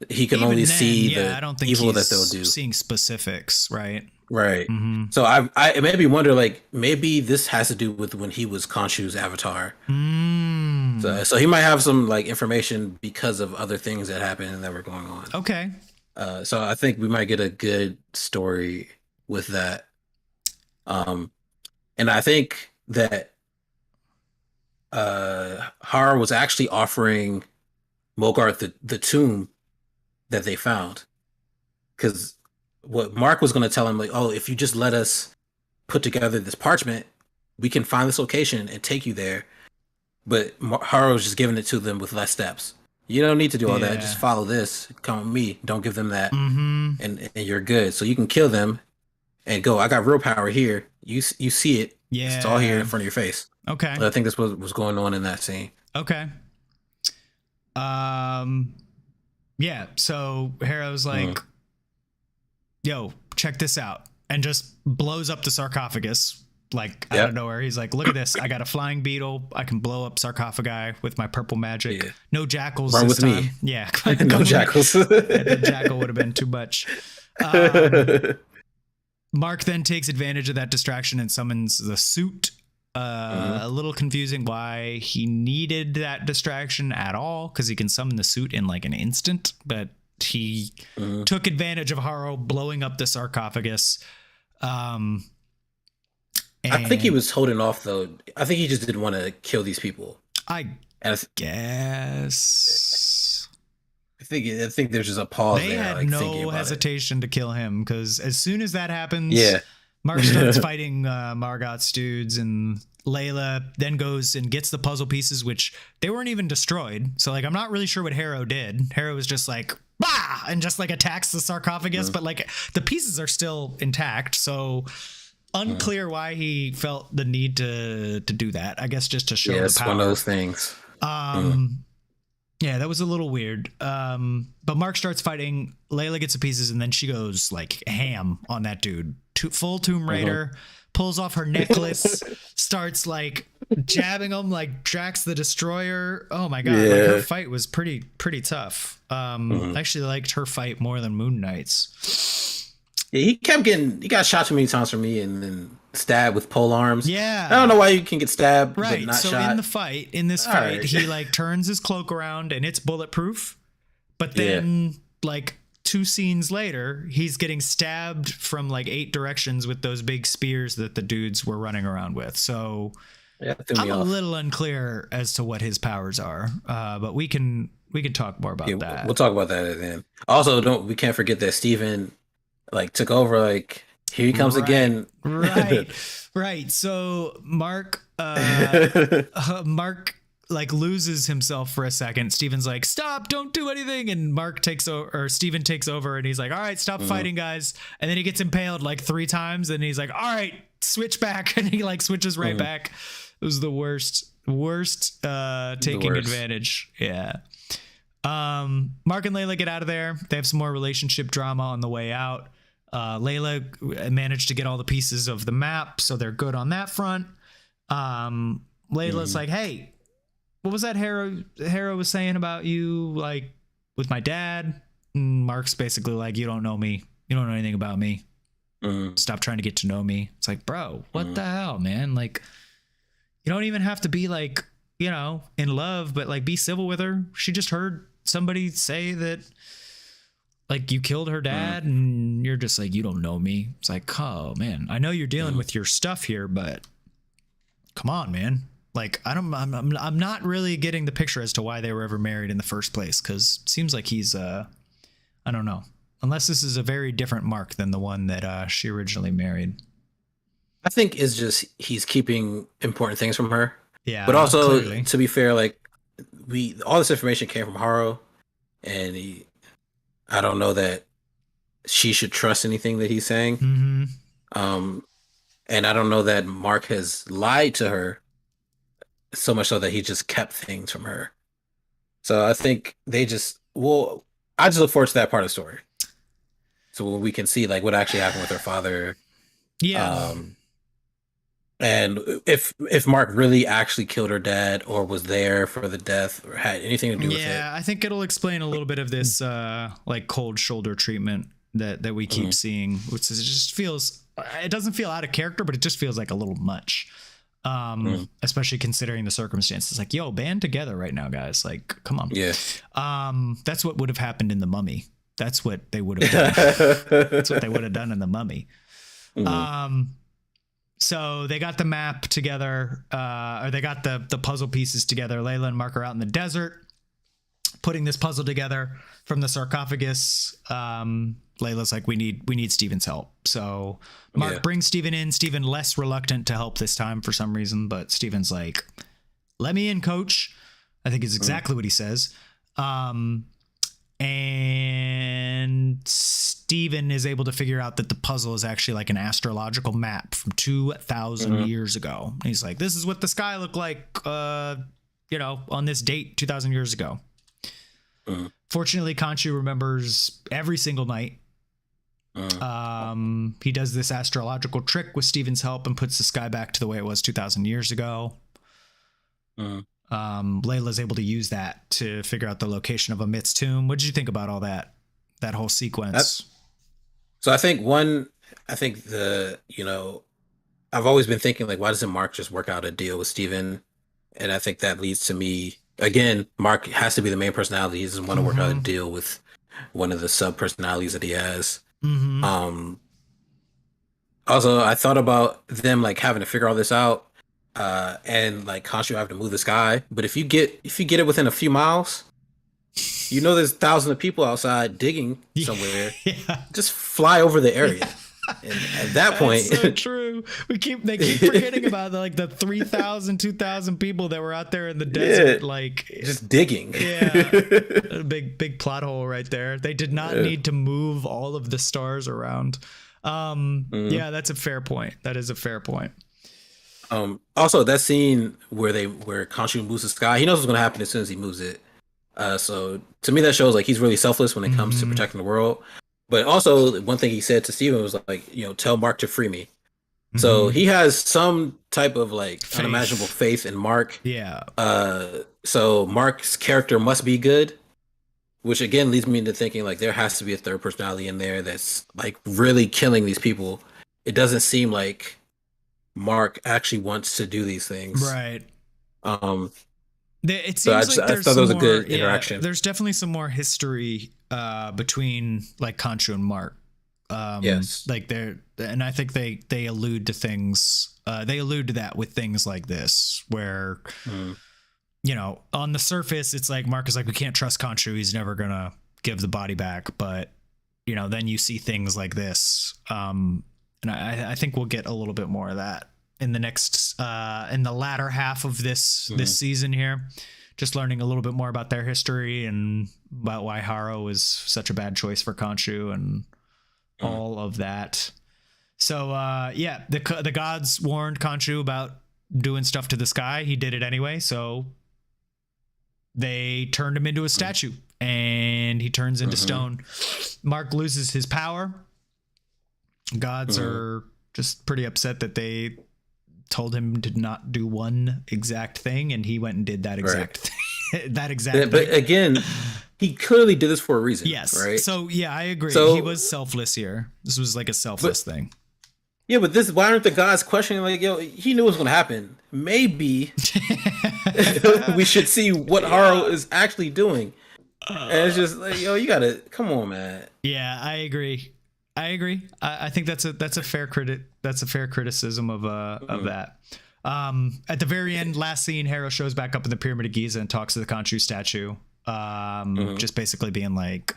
he can only see the I don't think evil he's that they'll do. Seeing specifics, right? Right. So it made me wonder, like, maybe this has to do with when he was Konchu's avatar. So he might have some like information because of other things that happened and that were going on. Okay. So I think we might get a good story with that. And I think that Har was actually offering Mogart the tomb that they found, because what Mark was going to tell him, like, oh, if you just let us put together this parchment, we can find this location and take you there. But Har was just giving it to them with less steps. You don't need to do all that. Just follow this. Come with me. Don't give them that, and you're good. So you can kill them and go. I got real power here. You see it. Yeah, it's all here in front of your face. Okay. I think this was going on in that scene. Okay. Yeah. So Harrow's like, yo, check this out, and just blows up the sarcophagus like out of nowhere. He's like, look at this. I got a flying beetle. I can blow up sarcophagi with my purple magic. Yeah. No jackals Run this with time. Me. Yeah. No jackals. The jackal would have been too much. Mark then takes advantage of that distraction and summons the suit. A little confusing why he needed that distraction at all, because he can summon the suit in like an instant, but he took advantage of Harrow blowing up the sarcophagus. I think he was holding off, though. I think he just didn't want to kill these people. I guess. I think there's just a pause there. They had like, no hesitation to kill him, because as soon as that happens, Mark starts fighting Margot's dudes, and Layla then goes and gets the puzzle pieces, which they weren't even destroyed. So like, I'm not really sure what Harrow did. Harrow was just like, bah! And just like attacks the sarcophagus, but like the pieces are still intact. So unclear why he felt the need to do that. I guess just to show the power. It's one of those things. Yeah, that was a little weird. But Mark starts fighting. Layla gets the pieces, and then she goes like ham on that dude. Full Tomb Raider, pulls off her necklace, starts like jabbing him like Drax the Destroyer. Oh my god, like her fight was pretty tough. I actually liked her fight more than Moon Knight's. Yeah, he got shot too many times from me, and then stabbed with pole arms. Yeah, I don't know why you can get stabbed, right? but not so shot. In this fight, he like turns his cloak around and it's bulletproof, but then like 2 scenes later, he's getting stabbed from like 8 directions with those big spears that the dudes were running around with. So I'm a little unclear as to what his powers are, but we can talk more about that. We'll talk about that at the end. Also, we can't forget that Steven like took over. Like, here he comes again. Right. So Mark like loses himself for a second. Steven's like, stop, don't do anything. And Steven takes over, and he's like, all right, stop fighting, guys. And then he gets impaled like 3 times, and he's like, all right, switch back. And he like switches right back. It was the worst taking advantage. Yeah. Mark and Layla get out of there. They have some more relationship drama on the way out. Layla managed to get all the pieces of the map, so they're good on that front. Layla's like, hey, what was that Harrow was saying about you, like, with my dad? And Mark's basically like, you don't know me. You don't know anything about me. Stop trying to get to know me. It's like, bro, what the hell, man? Like, you don't even have to be like, you know, in love, but like be civil with her. She just heard somebody say that like you killed her dad, and you're just like, you don't know me. It's like, oh man, I know you're dealing with your stuff here, but come on, man. Like, I'm not really getting the picture as to why they were ever married in the first place, because it seems like he's I don't know, unless this is a very different Mark than the one that she originally married. I think it's just he's keeping important things from her. Yeah, But also, clearly. to be fair, like all this information came from Haro, and I don't know that she should trust anything that he's saying. Mm-hmm. And I don't know that Mark has lied to her so much so that he just kept things from her. So I think they just I just look forward to that part of the story. So when we can see like what actually happened with her father. Yeah. And if Mark really actually killed her dad or was there for the death or had anything to do with it. Yeah, I think it'll explain a little bit of this like cold shoulder treatment that we keep seeing, which is, it just feels, it doesn't feel out of character, but it just feels like a little much. Especially considering the circumstances. Like, yo, band together right now, guys. Like, come on. Yeah. That's what would have happened in The Mummy. That's what they would have done. That's what they would have done in The Mummy. So they got the map together, or they got the puzzle pieces together. Layla and Mark are out in the desert putting this puzzle together from the sarcophagus. Layla's like, we need Steven's help. So Mark brings Steven in. Steven less reluctant to help this time for some reason, but Steven's like, let me in, coach. I think is exactly what he says. And Steven is able to figure out that the puzzle is actually like an astrological map from 2,000 years ago. And he's like, this is what the sky looked like, on this date 2,000 years ago. Fortunately, Konchu remembers every single night. He does this astrological trick with Steven's help and puts the sky back to the way it was 2,000 years ago. Layla's able to use that to figure out the location of Amit's tomb. What did you think about all that whole sequence? So I think I've always been thinking, like, why doesn't Mark just work out a deal with Steven? And I think that leads to me, again, Mark has to be the main personality. He doesn't want to work out a deal with one of the sub personalities that he has. Also, I thought about them like having to figure all this out, and like Konchu having to move the sky. But if you get it within a few miles, there's thousands of people outside digging somewhere. Just fly over the area. And at that point, that's so true. They keep forgetting about the 3,000, 2,000 people that were out there in the desert, like just digging. A big plot hole right there. They did not need to move all of the stars around. Yeah, that's a fair point. That is a fair point. Also, that scene where Konchu moves the sky, he knows what's going to happen as soon as he moves it. So to me, that shows like he's really selfless when it comes to protecting the world. But also, one thing he said to Steven was like, tell Mark to free me. So he has some type of like unimaginable faith in Mark. Yeah. So Mark's character must be good, which again leads me into thinking like there has to be a third personality in there that's like really killing these people. It doesn't seem like Mark actually wants to do these things. Right. It seems I like there's thought that was a more, good interaction. There's definitely some more history between like Konchu and Mark. Yes. And I think they allude to things. They allude to that with things like this, where on the surface it's like Mark is like, we can't trust Konchu. He's never gonna give the body back. But then you see things like this. And I think we'll get a little bit more of that in the next in the latter half of this season here, just learning a little bit more about their history and about why Haro is such a bad choice for Konchu and all of that. So the gods warned Konchu about doing stuff to the sky. He did it anyway, so they turned him into a statue and he turns into stone. Mark loses his power. Gods are just pretty upset that they told him to not do one exact thing, and he went and did that exact thing. But again, he clearly did this for a reason. Yes. Right. So yeah, I agree. So, he was selfless here. This was like a selfless thing. Yeah, but why aren't the gods questioning like, he knew what was going to happen. Maybe we should see what Haro is actually doing. And it's just like, you gotta come on, man. Yeah, I agree. I think that's a fair criticism of that. At the very end, last scene, Harrow shows back up in the Pyramid of Giza and talks to the Konchu statue. Just basically being like,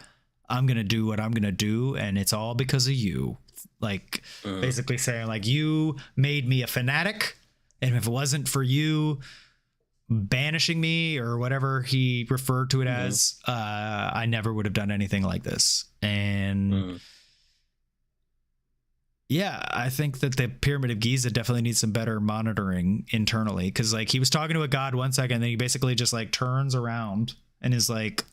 I'm going to do what I'm going to do, and it's all because of you. Like, basically saying, like, you made me a fanatic, and if it wasn't for you banishing me or whatever he referred to it as, I never would have done anything like this. And yeah, I think that the Pyramid of Giza definitely needs some better monitoring internally, because like he was talking to a god 1 second, then he basically just like turns around and is like,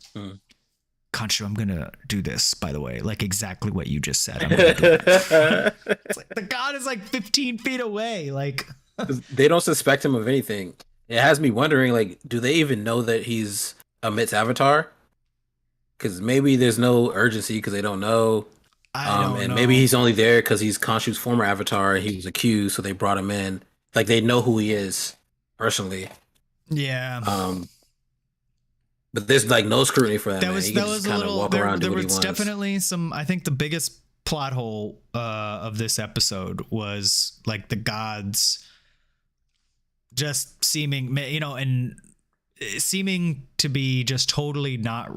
Konchu, I'm gonna do this, by the way, like exactly what you just said. I'm gonna do it. It's like the god is like 15 feet away. Like they don't suspect him of anything. It has me wondering, like, do they even know that he's Amit's avatar? Because maybe there's no urgency because they don't know. I don't know. Maybe he's only there because he's Khonshu's former avatar and he was accused, so they brought him in. Like, they know who he is personally. Yeah. But there's like no scrutiny for that. That man. was He that can was just a kinda little. walk There, around, do there what he was wants. definitely some. I think the biggest plot hole of this episode was like the gods just seeming, and seeming to be just totally not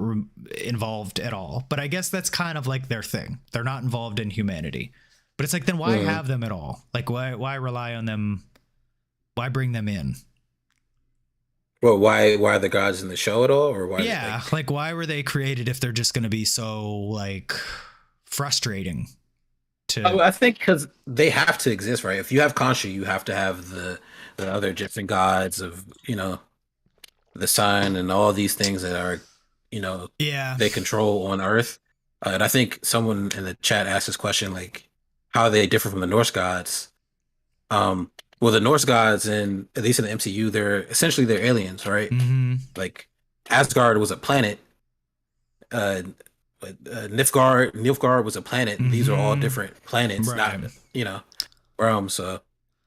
involved at all. But I guess that's kind of like their thing. They're not involved in humanity. But it's like, then why have them at all? Like, why rely on them? Why bring them in? Well, why are the gods in the show at all, or why? Yeah, like why were they created if they're just going to be so like frustrating? I think because they have to exist, right? If you have Khonshu, you have to have the other Egyptian gods of the sun and all these things that are they control on Earth. And I think someone in the chat asked this question, like, how are they different from the Norse gods? Well, the Norse gods, and at least in the MCU, they're aliens, right? Like Asgard was a planet. Nilfgaard was a planet. These are all different planets, right. not realms. So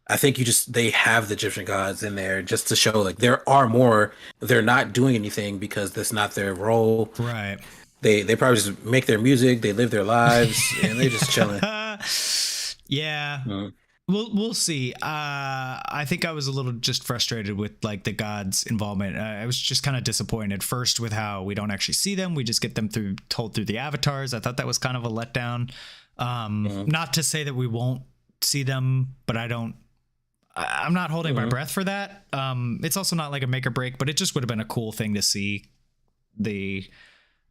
I think they have the Egyptian gods in there just to show like there are more. They're not doing anything because that's not their role. Right. They probably just make their music, they live their lives, and they're just chilling. Yeah. We'll see. I think I was a little just frustrated with like the gods' involvement. I was just kind of disappointed first with how we don't actually see them. We just get them told through the avatars. I thought that was kind of a letdown. Not to say that we won't see them, but I'm not holding my breath for that. It's also not like a make or break, but it just would have been a cool thing to see the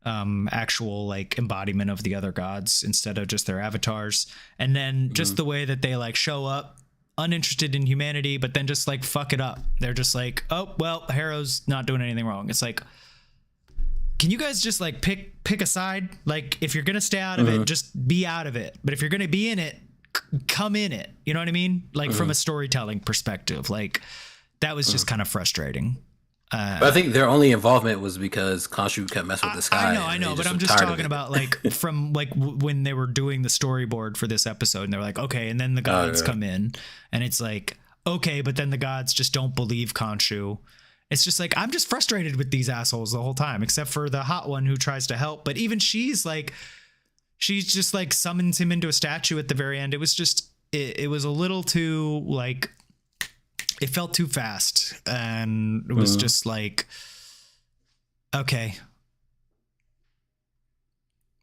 actual like embodiment of the other gods instead of just their avatars. And then just the way that they like show up uninterested in humanity, but then just like fuck it up. They're just like, oh well, Harrow's not doing anything wrong. It's like, can you guys just like pick a side? Like if you're gonna stay out of it, just be out of it. But if you're gonna be in it, come in it. You know what I mean? Like from a storytelling perspective, like that was just kind of frustrating. But I think their only involvement was because Khonshu kept messing with this guy. I know, but I'm just talking about like from like when they were doing the storyboard for this episode, and they're like, okay, and then the gods come in, and it's like, okay, but then the gods just don't believe Khonshu. It's just like, I'm just frustrated with these assholes the whole time, except for the hot one who tries to help, but even she's just like summons him into a statue at the very end. It was just, it was a little too like, it felt too fast, and it was just like, okay.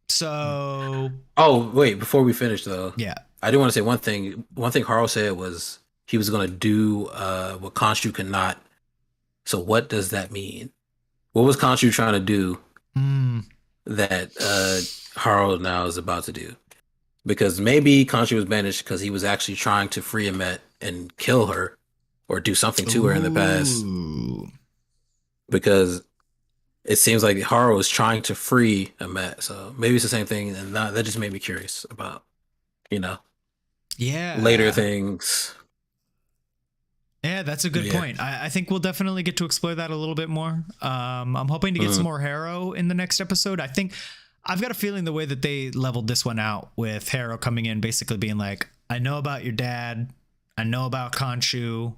So. Oh wait! Before we finish, though, yeah, I do want to say one thing. One thing Carl said was he was going to do what Khonshu could not. So what does that mean? What was Konchu trying to do that Harold now is about to do? Because maybe Konchu was banished because he was actually trying to free Amet and kill her or do something to her in the past. Because it seems like Harold was trying to free Amet. So maybe it's the same thing. And that just made me curious about, later things. Yeah, that's a good point. I think we'll definitely get to explore that a little bit more. I'm hoping to get some more Harrow in the next episode. I think I've got a feeling the way that they leveled this one out with Harrow coming in, basically being like, I know about your dad. I know about Konchu,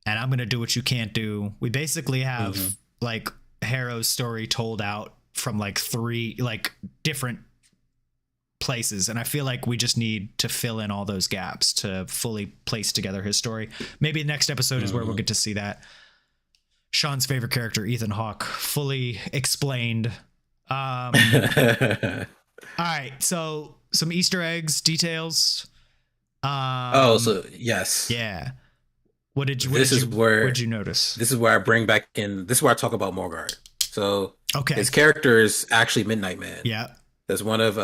and I'm going to do what you can't do. We basically have like Harrow's story told out from like 3 like different places, and I feel like we just need to fill in all those gaps to fully place together his story. Maybe the next episode is where we'll get to see that. Sean's favorite character, Ethan Hawke, fully explained. All right, so some Easter eggs, details. So yes, yeah. What did you notice? This is where I bring back in. This is where I talk about Morgard. So okay, his character is actually Midnight Man. Yeah, that's one of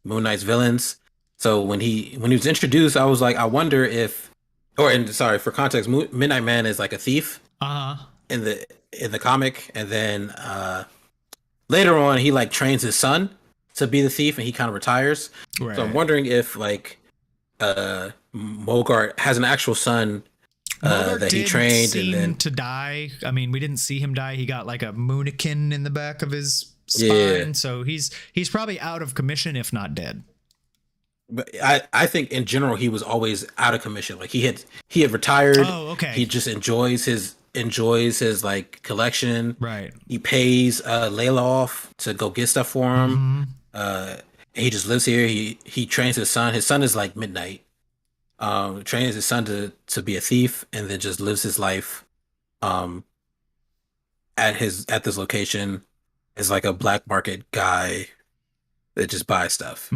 Moon Knight's villains. So when he was introduced, I was like, I wonder if, for context, Midnight Man is like a thief. In the comic, and then later on he like trains his son to be the thief, and he kind of retires. Right. So I'm wondering if like Morgard has an actual son that he trained and then to die. I mean, we didn't see him die. He got like a moonikin in the back of his spine, so he's probably out of commission, if not dead. But I think in general he was always out of commission. Like he had retired. Oh, okay. He just enjoys his like collection. Right. He pays Layla off to go get stuff for him. He just lives here. He trains his son. His son is like Midnight. Trains his son to be a thief, and then just lives his life at this location as like a black market guy that just buys stuff.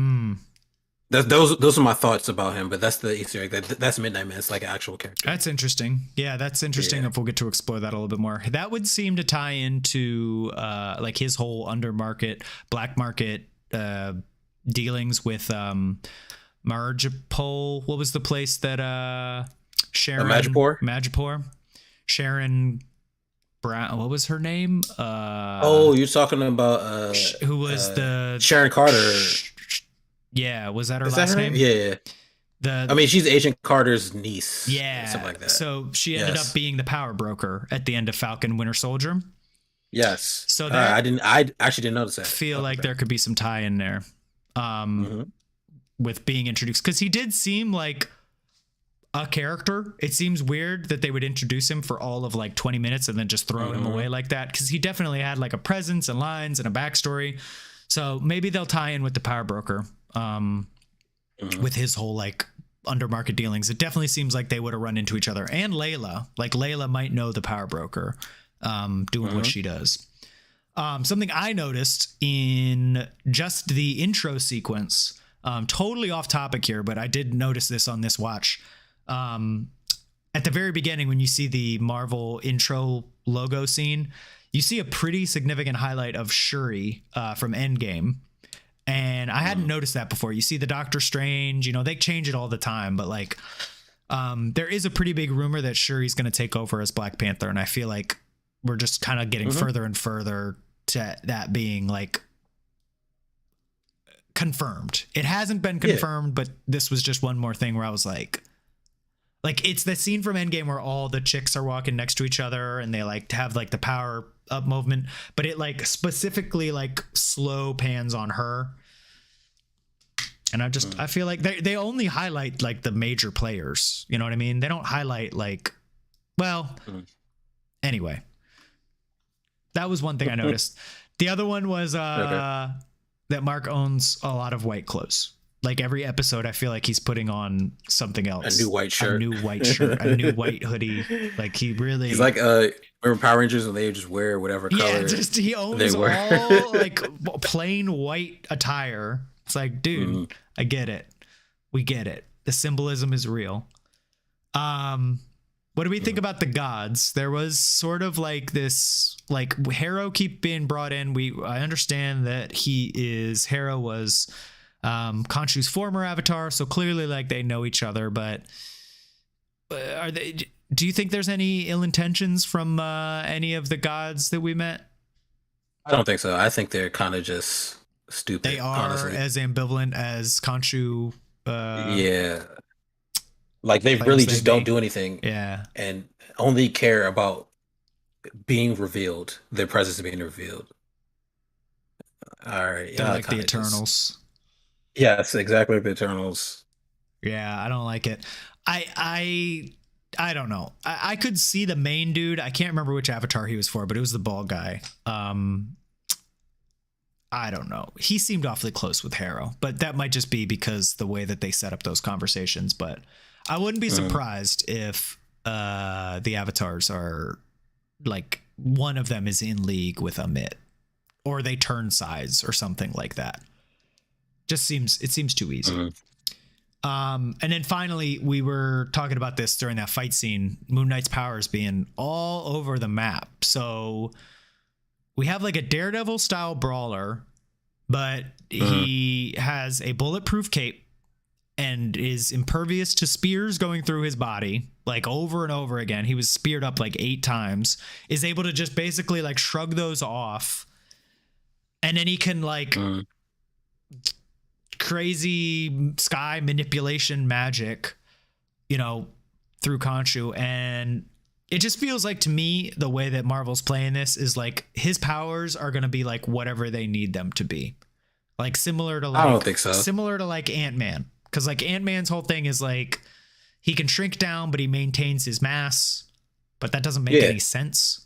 Those are my thoughts about him, but that's the Easter egg. That's Midnight Man. It's like an actual character. That's interesting. Yeah, that's interesting. If we'll get to explore that a little bit more, that would seem to tie into like his whole black market dealings with Margipole. What was the place that Sharon Magipore? Sharon Brown. What was her name? You're talking about who was the Sharon Carter? Yeah, was that her last name? Yeah. She's Agent Carter's niece. Yeah, something like that. So she ended up being the power broker at the end of Falcon Winter Soldier. Yes. So I actually didn't notice that. Feel like there could be some tie in there, with being introduced, because he did seem like a character. It seems weird that they would introduce him for all of like 20 minutes and then just throw him away like that, because he definitely had like a presence and lines and a backstory. So maybe they'll tie in with the power broker. With his whole like undermarket dealings, it definitely seems like they would have run into each other. And Layla might know the power broker, doing what she does. Something I noticed in just the intro sequence, totally off topic here, but I did notice this on this watch. At the very beginning, when you see the Marvel intro logo scene, you see a pretty significant highlight of Shuri from Endgame. And I hadn't noticed that before. You see the Doctor Strange, they change it all the time, but like, there is a pretty big rumor that Shuri's going to take over as Black Panther. And I feel like we're just kind of getting further and further to that being like confirmed. It hasn't been confirmed, but this was just one more thing where I was like it's the scene from Endgame where all the chicks are walking next to each other and they like have like the power up movement, but it like specifically like slow pans on her. And I feel like they only highlight like the major players. You know what I mean? They don't highlight like, anyway, that was one thing I noticed. The other one was that Mark owns a lot of white clothes. Like every episode, I feel like he's putting on something else. A new white shirt, a new white hoodie. Like he's like remember Power Rangers when they just wear whatever color. Yeah, just he owns all like plain white attire. It's like, dude, I get it. We get it. The symbolism is real. What do we think about the gods? There was sort of like this, like Harrow keep being brought in. I understand that Harrow was Konchu's former avatar, so clearly like they know each other, but do you think there's any ill intentions from any of the gods that we met? I don't think so. I think they're kind of just stupid. They are honestly as ambivalent as Konchu. Like they really just don't do anything. Yeah. And only care about being revealed, their presence being revealed. All right. They're like the Eternals. Yes, exactly, the Eternals. Yeah, I don't like it. I don't know. I could see the main dude. I can't remember which avatar he was for, but it was the bald guy. I don't know. He seemed awfully close with Harrow, but that might just be because the way that they set up those conversations. But I wouldn't be surprised if the avatars are like one of them is in league with Amit, or they turn sides or something like that. It seems too easy. And then finally, we were talking about this during that fight scene, Moon Knight's powers being all over the map. So we have like a Daredevil style brawler, but he has a bulletproof cape and is impervious to spears going through his body like over and over again. He was speared up like 8 times, is able to just basically like shrug those off. And then he can like crazy sky manipulation magic, you know, through Konchu. And it just feels like to me, the way that Marvel's playing this is like his powers are going to be like whatever they need them to be. Like similar to like, I don't think so. Similar to like Ant-Man. Cause like Ant-Man's whole thing is like, he can shrink down, but he maintains his mass, but that doesn't make any sense.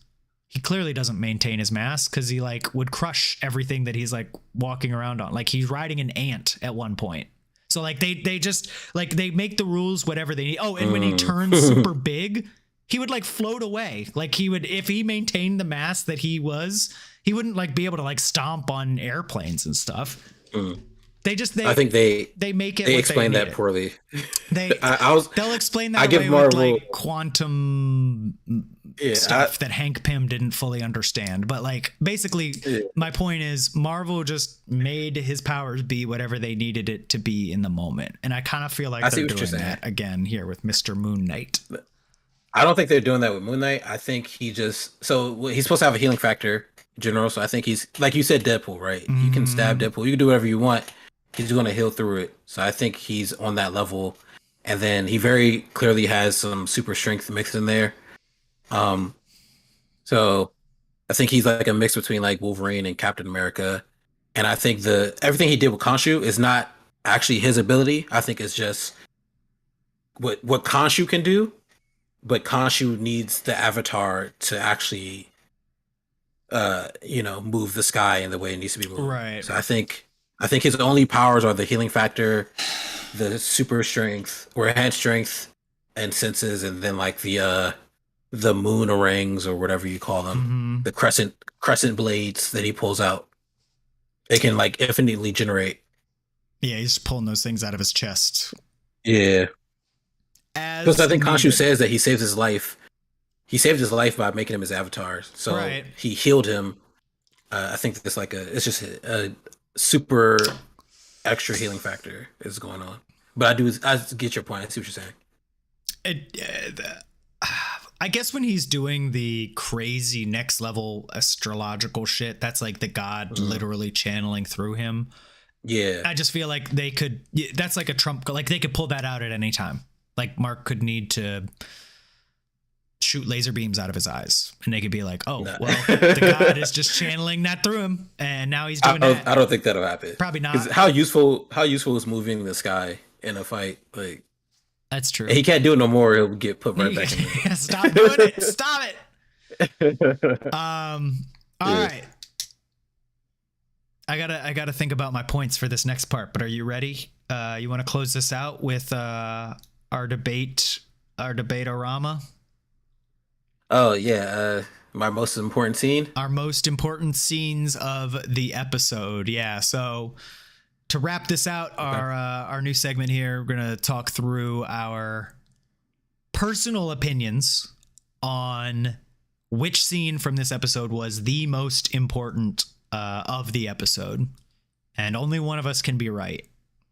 He clearly doesn't maintain his mass because he like would crush everything that he's like walking around on. Like he's riding an ant at one point. So like they just like they make the rules whatever they need. Oh, and when he turns super big, he would like float away. Like he would, if he maintained the mass that he was, he wouldn't like be able to like stomp on airplanes and stuff. I think they make it. They explain that poorly. They'll explain that away with like quantum stuff that Hank Pym didn't fully understand. But like basically, my point is Marvel just made his powers be whatever they needed it to be in the moment, and I kind of feel like they're doing that again here with Mr. Moon Knight. I don't think they're doing that with Moon Knight. I think he's supposed to have a healing factor in general. So I think he's like you said, Deadpool, right? You can stab Deadpool. You can do whatever you want. He's going to heal through it. So I think he's on that level. And then he very clearly has some super strength mixed in there. So I think he's like a mix between like Wolverine and Captain America. And I think everything he did with Konchu is not actually his ability. I think it's just what Konchu can do. But Konchu needs the avatar to actually, move the sky in the way it needs to be moved. Right. So I think his only powers are the healing factor, the super strength or enhanced strength and senses, and then like the moon rings or whatever you call them, the crescent blades that he pulls out. They can like infinitely generate. Yeah, he's pulling those things out of his chest. Yeah. Because I think Konchu says that he saved his life. He saved his life by making him his avatar. So he healed him. I think it's like it's just a super extra healing factor is going on. But I get your point. I see what you're saying. I guess when he's doing the crazy next level astrological shit, that's like the god literally channeling through him. Yeah. I just feel like that's like a trump, like they could pull that out at any time. Like Mark could need to shoot laser beams out of his eyes and they could be like, well, the god is just channeling that through him and now he's doing that. I don't think that'll happen. Probably not. How useful is moving the sky in a fight? Like, that's true. He can't do it no more. He'll get put right back in there. Stop doing it. Stop it. All right. I gotta think about my points for this next part, but are you ready? You want to close this out with our debate-orama? Oh yeah, my most important scene. Our most important scenes of the episode. Yeah. So to wrap this out, our new segment here, we're gonna talk through our personal opinions on which scene from this episode was the most important of the episode, and only one of us can be right.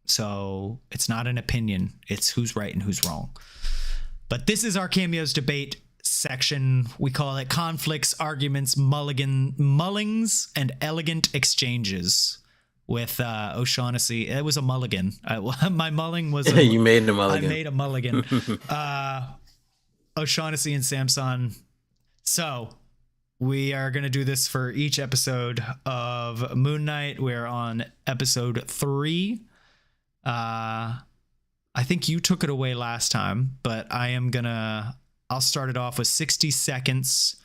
So it's not an opinion; it's who's right and who's wrong. But this is our cameos debate section. We call it conflicts, arguments, mullings, and elegant exchanges with O'Shaughnessy. It was a mulligan. My mulling was you made a mulligan. I made a mulligan. O'Shaughnessy and Samson. So we are going to do this for each episode of Moon Knight. We're on episode 3. I think you took it away last time, but I'll start it off with 60 seconds.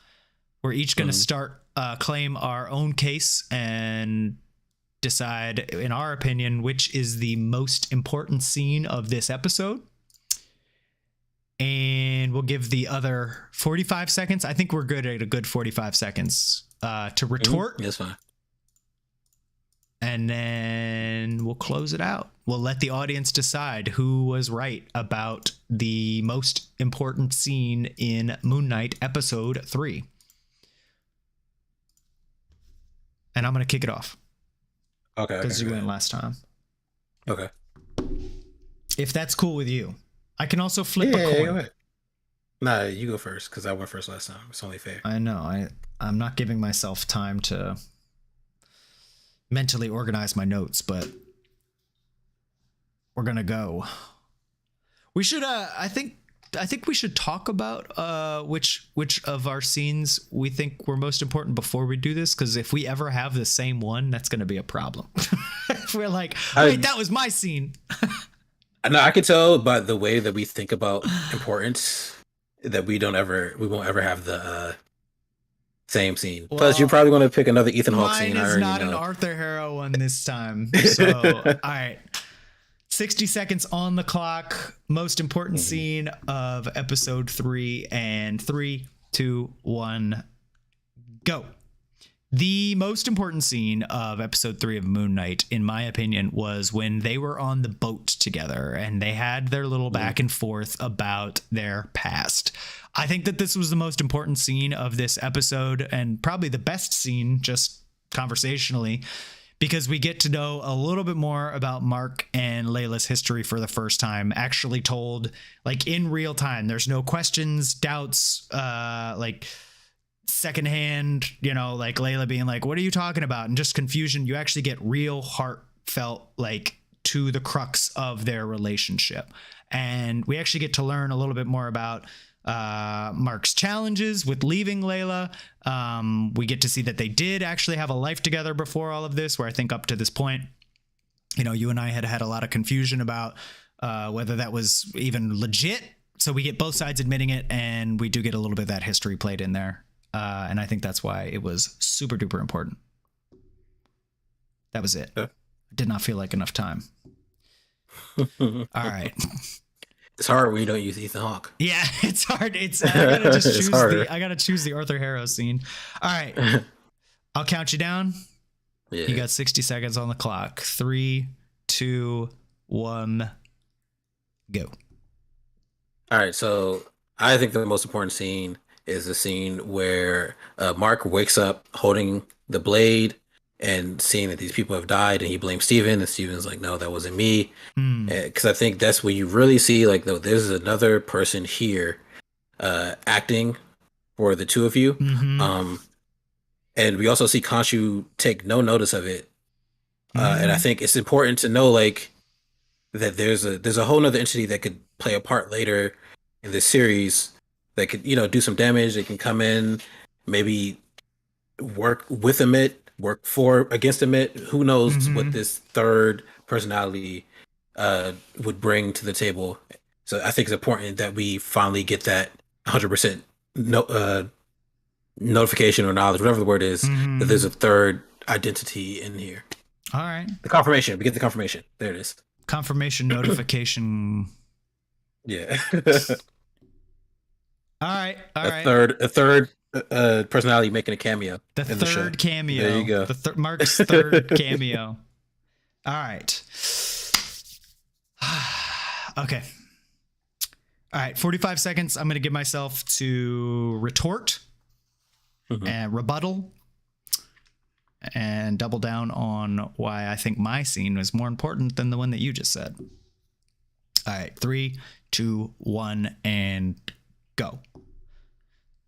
We're each going to claim our own case and decide, in our opinion, which is the most important scene of this episode. And we'll give the other 45 seconds. I think we're good at a good 45 seconds to retort. That's fine. And then we'll close it out. We'll let the audience decide who was right about the most important scene in Moon Knight episode 3. And I'm going to kick it off. Okay. Because you went last time. Okay. If that's cool with you. I can also flip a coin. Yeah. Nah, you go first because I went first last time. It's only fair. I know. I'm not giving myself time to mentally organize my notes, but we're gonna go. We should. I think we should talk about which of our scenes we think were most important before we do this. Because if we ever have the same one, that's gonna be a problem. If we're like, wait, that was my scene. No, I can tell by the way that we think about importance that we won't ever have the same scene. Well, plus, you're probably going to pick another Ethan Hawke scene. Mine is not an Arthur Harrow one this time. So, all right. 60 seconds on the clock. Most important scene of episode 3. And 3, 2, 1, go. The most important scene of episode 3 of Moon Knight, in my opinion, was when they were on the boat together and they had their little back and forth about their past. I think that this was the most important scene of this episode and probably the best scene just conversationally, because we get to know a little bit more about Mark and Layla's history for the first time, actually told like in real time. There's no questions, doubts, like secondhand, like Layla being like, what are you talking about? And just confusion. You actually get real heartfelt, like to the crux of their relationship. And we actually get to learn a little bit more about Mark's challenges with leaving Layla. We get to see that they did actually have a life together before all of this, where I think up to this point, you and I had a lot of confusion about whether that was even legit. So we get both sides admitting it, and we do get a little bit of that history played in there. And I think that's why it was super duper important. That was it. Did not feel like enough time. All right. It's hard when you don't use Ethan Hawke. Yeah, it's hard. I gotta just choose I gotta choose the Arthur Harrow scene. All right. I'll count you down. Yeah. You got 60 seconds on the clock. 3, 2, 1, go. All right, so I think the most important scene is the scene where Mark wakes up holding the blade and seeing that these people have died, and he blames Steven, and Steven's like, no, that wasn't me. Because I think that's where you really see, like, there's another person here acting for the two of you. And we also see Konchu take no notice of it. And I think it's important to know, like, that there's a whole nother entity that could play a part later in this series that could, do some damage. They can come in, maybe work with Emmett, work against Emmett. Who knows what this third personality would bring to the table. So I think it's important that we finally get that 100% notification or knowledge, whatever the word is, that there's a third identity in here. All right. The confirmation. We get the confirmation. There it is. Confirmation notification. Yeah. All right. A third personality making a cameo. The third cameo. There you go. Mark's third cameo. All right. Okay. All right. 45 seconds. I'm going to give myself to retort and rebuttal and double down on why I think my scene was more important than the one that you just said. All right. 3, 2, 1, and go.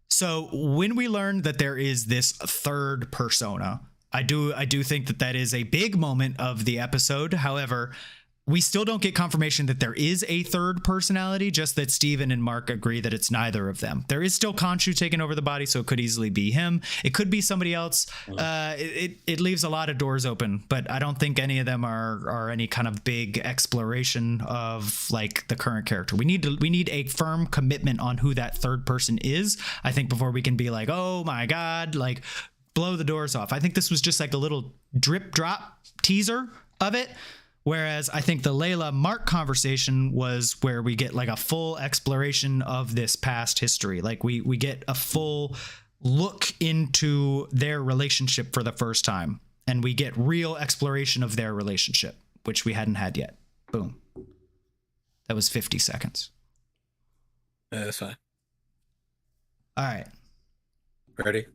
So when we learn that there is this third persona, I do think that is a big moment of the episode. However, we still don't get confirmation that there is a third personality, just that Steven and Mark agree that it's neither of them. There is still Konchu taking over the body, so it could easily be him. It could be somebody else. It leaves a lot of doors open, but I don't think any of them are any kind of big exploration of like the current character. We need a firm commitment on who that third person is, I think, before we can be like, oh my God, like blow the doors off. I think this was just like a little drip drop teaser of it. Whereas I think the Layla Mark conversation was where we get like a full exploration of this past history. Like we get a full look into their relationship for the first time, and we get real exploration of their relationship, which we hadn't had yet. Boom. That was 50 seconds. Yeah, that's fine. All right. Ready?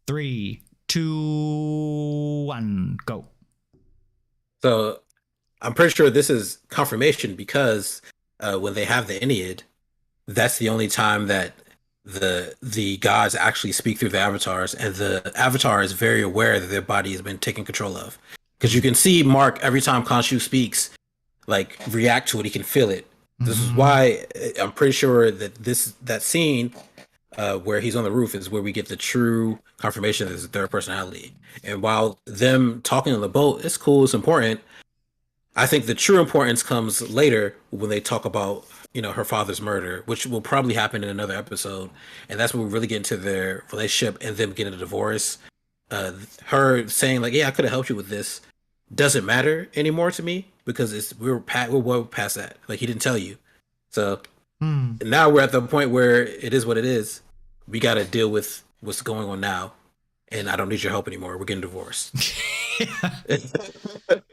3, 2, 1, go. So I'm pretty sure this is confirmation because when they have the Ennead, that's the only time that the gods actually speak through the avatars, and the avatar is very aware that their body has been taken control of. Because you can see Mark every time Konchu speaks, like react to it. He can feel it. This is why I'm pretty sure that that scene where he's on the roof is where we get the true confirmation that it's a third personality. And while them talking on the boat, it's cool, it's important. I think the true importance comes later when they talk about, you know, her father's murder, which will probably happen in another episode. And that's when we really get into their relationship and them getting a divorce. Her saying like, yeah, I could have helped you with this doesn't matter anymore to me because we're well past that. Like, he didn't tell you. So now we're at the point where it is what it is. We got to deal with what's going on now. And I don't need your help anymore. We're getting divorced.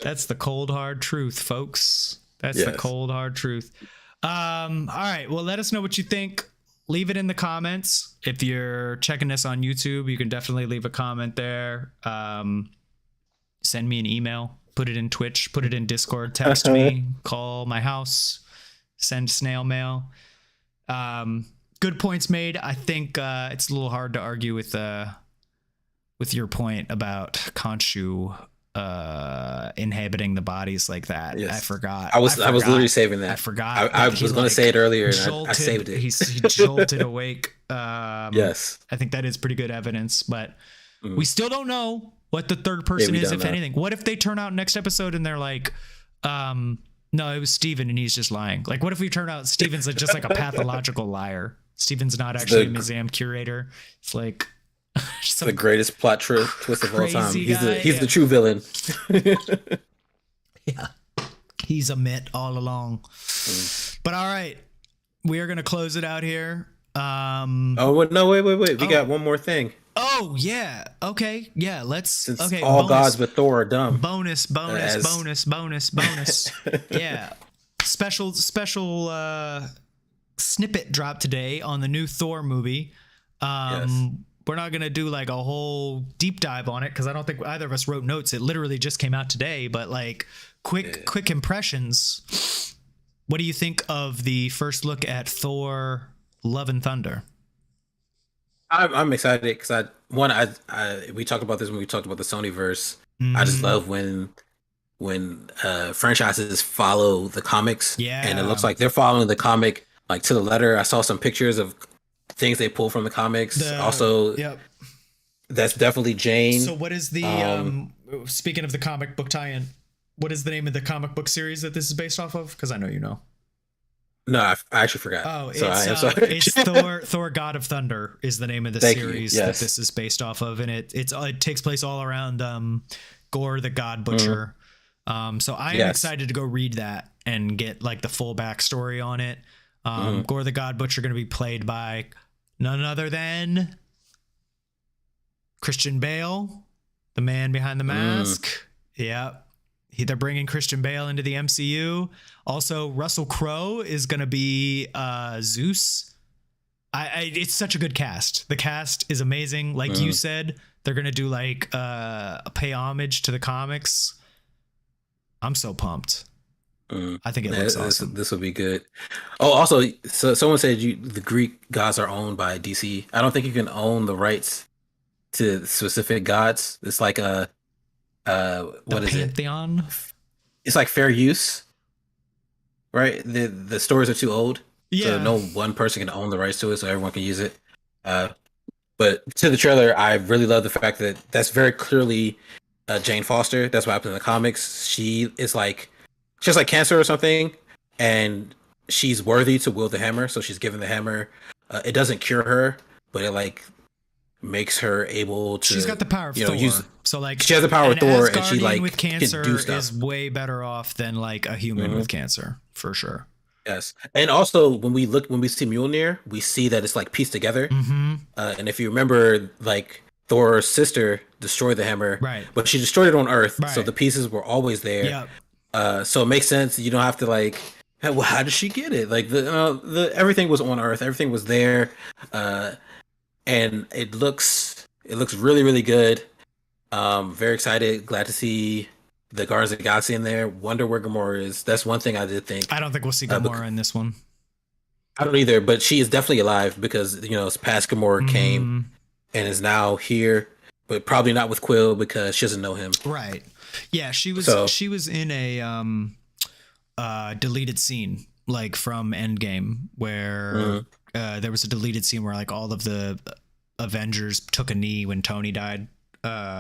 That's the cold, hard truth, folks. That's the cold, hard truth. All right. Well, let us know what you think. Leave it in the comments. If you're checking this on YouTube, you can definitely leave a comment there. Send me an email. Put it in Twitch. Put it in Discord. Text me. Call my house. Send snail mail. Good points made. I think it's a little hard to argue with your point about Konchu inhabiting the bodies like that. Yes. I forgot. I was literally saving that. I forgot. I was going to say it earlier, and I saved it. He jolted awake. Yes. I think that is pretty good evidence, but we still don't know what the third person is, if anything. What if they turn out next episode and they're like, no, it was Steven and he's just lying. Like, what if we turn out Steven's just like a pathological liar? Steven's not actually a museum curator. It's like the greatest plot twist of all time. He's the true villain. Yeah. He's a myth all along. But all right. We are going to close it out here. Oh, no, wait. We got one more thing. Oh, yeah. Okay. Yeah, let's... Since okay, all bonus, gods but Thor are dumb. Bonus. Yeah. Special snippet drop today on the new Thor movie. We're not going to do like a whole deep dive on it because I don't think either of us wrote notes. It literally just came out today, but like quick impressions. What do you think of the first look at Thor Love and Thunder? I'm excited because we talked about this when we talked about the SonyVerse. I just love when franchises follow the comics. Yeah. And it looks like they're following the comic like to the letter. I saw some pictures of things they pull from the comics. That's definitely Jane. So what is the speaking of the comic book tie-in, what is the name of the comic book series that this is based off of? Because I know you know. No, I actually forgot. Oh, it's Thor God of Thunder is the name of the series that this is based off of, and it takes place all around Gore the God Butcher. So I am excited to go read that and get like the full backstory on it. Gore the God Butcher going to be played by none other than Christian Bale, the man behind the mask. Yep. They're bringing Christian Bale into the MCU. Also, Russell Crowe is going to be Zeus. It's such a good cast. The cast is amazing. Like you said, they're going to do like pay homage to the comics. I'm so pumped. I think it looks awesome. This will be good. Oh, also, so someone said the Greek gods are owned by DC. I don't think you can own the rights to specific gods. It's like what is Pantheon? It's like fair use, right? The stories are too old, so no one person can own the rights to it, so everyone can use it. But to the trailer, I really love the fact that that's very clearly Jane Foster. That's what happened in the comics. She has like cancer or something, and she's worthy to wield the hammer, so she's given the hammer. It doesn't cure her, but it like makes her able to. She's got the power of Thor. So like, she has the power of Thor, and she like with cancer can do stuff. is way better off than like a human with cancer, for sure. Yes, and also when we see Mjolnir, we see that it's like pieced together. And if you remember, like Thor's sister destroyed the hammer, right? But she destroyed it on Earth, right. So the pieces were always there. Yep. So it makes sense. You don't have to like, well, how did she get it? Like the everything was on Earth, everything was there, and it looks really really good. Very excited, glad to see the Guardians of the Galaxy in there. Wonder where Gamora is. That's one thing I did think. I don't think we'll see Gamora in this one. I don't either, but she is definitely alive because past Gamora came and is now here, but probably not with Quill because she doesn't know him. Right. Yeah, she was in a deleted scene like from Endgame where there was a deleted scene where like all of the Avengers took a knee when Tony died.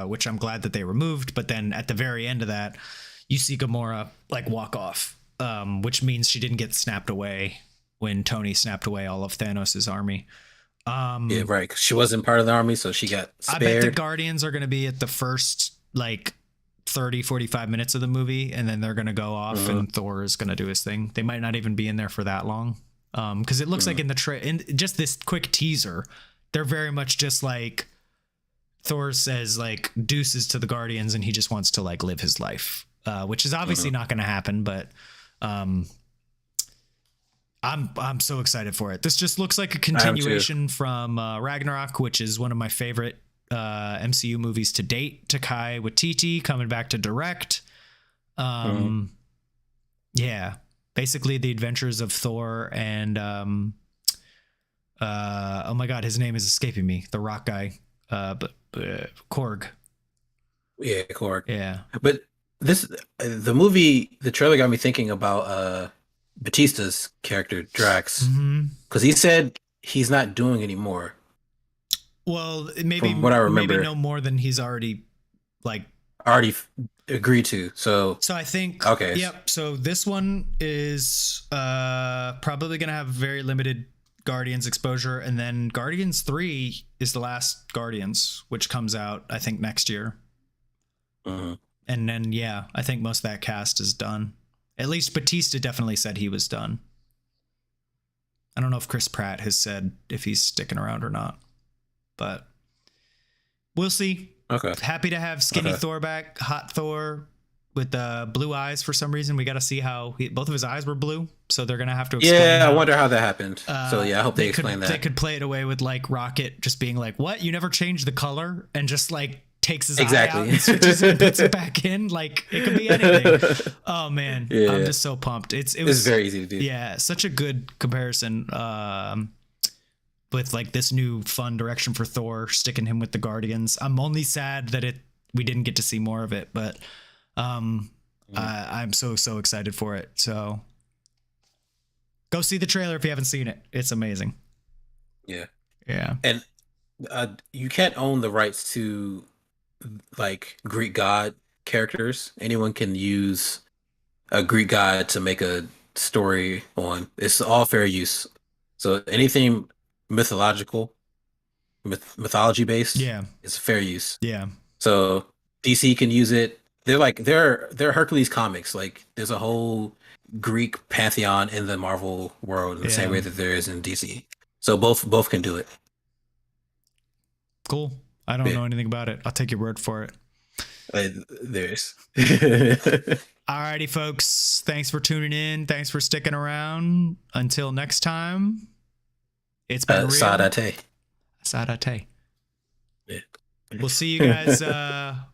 Which I'm glad that they removed, but then at the very end of that, you see Gamora like walk off, which means she didn't get snapped away when Tony snapped away all of Thanos' army. Yeah, right. She wasn't part of the army, so she got spared. I bet the Guardians are going to be at the first like 30, 45 minutes of the movie, and then they're going to go off and Thor is going to do his thing. They might not even be in there for that long. Because it looks like in just this quick teaser, they're very much just like, Thor says like deuces to the Guardians and he just wants to like live his life, which is obviously not going to happen, but I'm so excited for it. This just looks like a continuation from Ragnarok, which is one of my favorite MCU movies to date. Taika Waititi coming back to direct. Yeah, basically the adventures of Thor and oh my God, his name is escaping me. The rock guy. But Korg. Yeah, Korg. Yeah. But the trailer got me thinking about Batista's character, Drax. Because he said he's not doing anymore. Well, maybe from what I remember, maybe no more than he's already agreed to. So I think okay. Yep. So this one is probably gonna have very limited Guardians exposure, and then Guardians 3 is the last Guardians, which comes out I think next year. And then I think most of that cast is done. At least Batista definitely said he was done. I don't know if Chris Pratt has said if he's sticking around or not, but we'll see. Okay. Happy to have skinny Thor back, hot Thor with blue eyes for some reason. We got to see how both of his eyes were blue, so they're gonna have to explain. Yeah, I wonder how that happened. So I hope they explain that. They could play it away with like Rocket just being like, "What? You never changed the color?" and just like takes his eye out and switches and puts it back in. Like it could be anything. Oh man, I'm just so pumped. It's very easy to do. Yeah, such a good comparison. With like this new fun direction for Thor, sticking him with the Guardians. I'm only sad that we didn't get to see more of it, but I'm so excited for it. So go see the trailer if you haven't seen it. It's amazing. Yeah. And you can't own the rights to like Greek god characters. Anyone can use a Greek god to make a story on. It's all fair use. So anything mythology based, it's fair use. So DC can use it. They're Hercules comics. Like there's a whole Greek pantheon in the Marvel world in the same way that there is in DC. So both can do it. Cool. I don't know anything about it. I'll take your word for it. There's. Alrighty, folks. Thanks for tuning in. Thanks for sticking around. Until next time, it's been real. Sadate. Yeah. We'll see you guys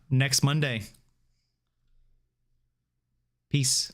next Monday. Peace.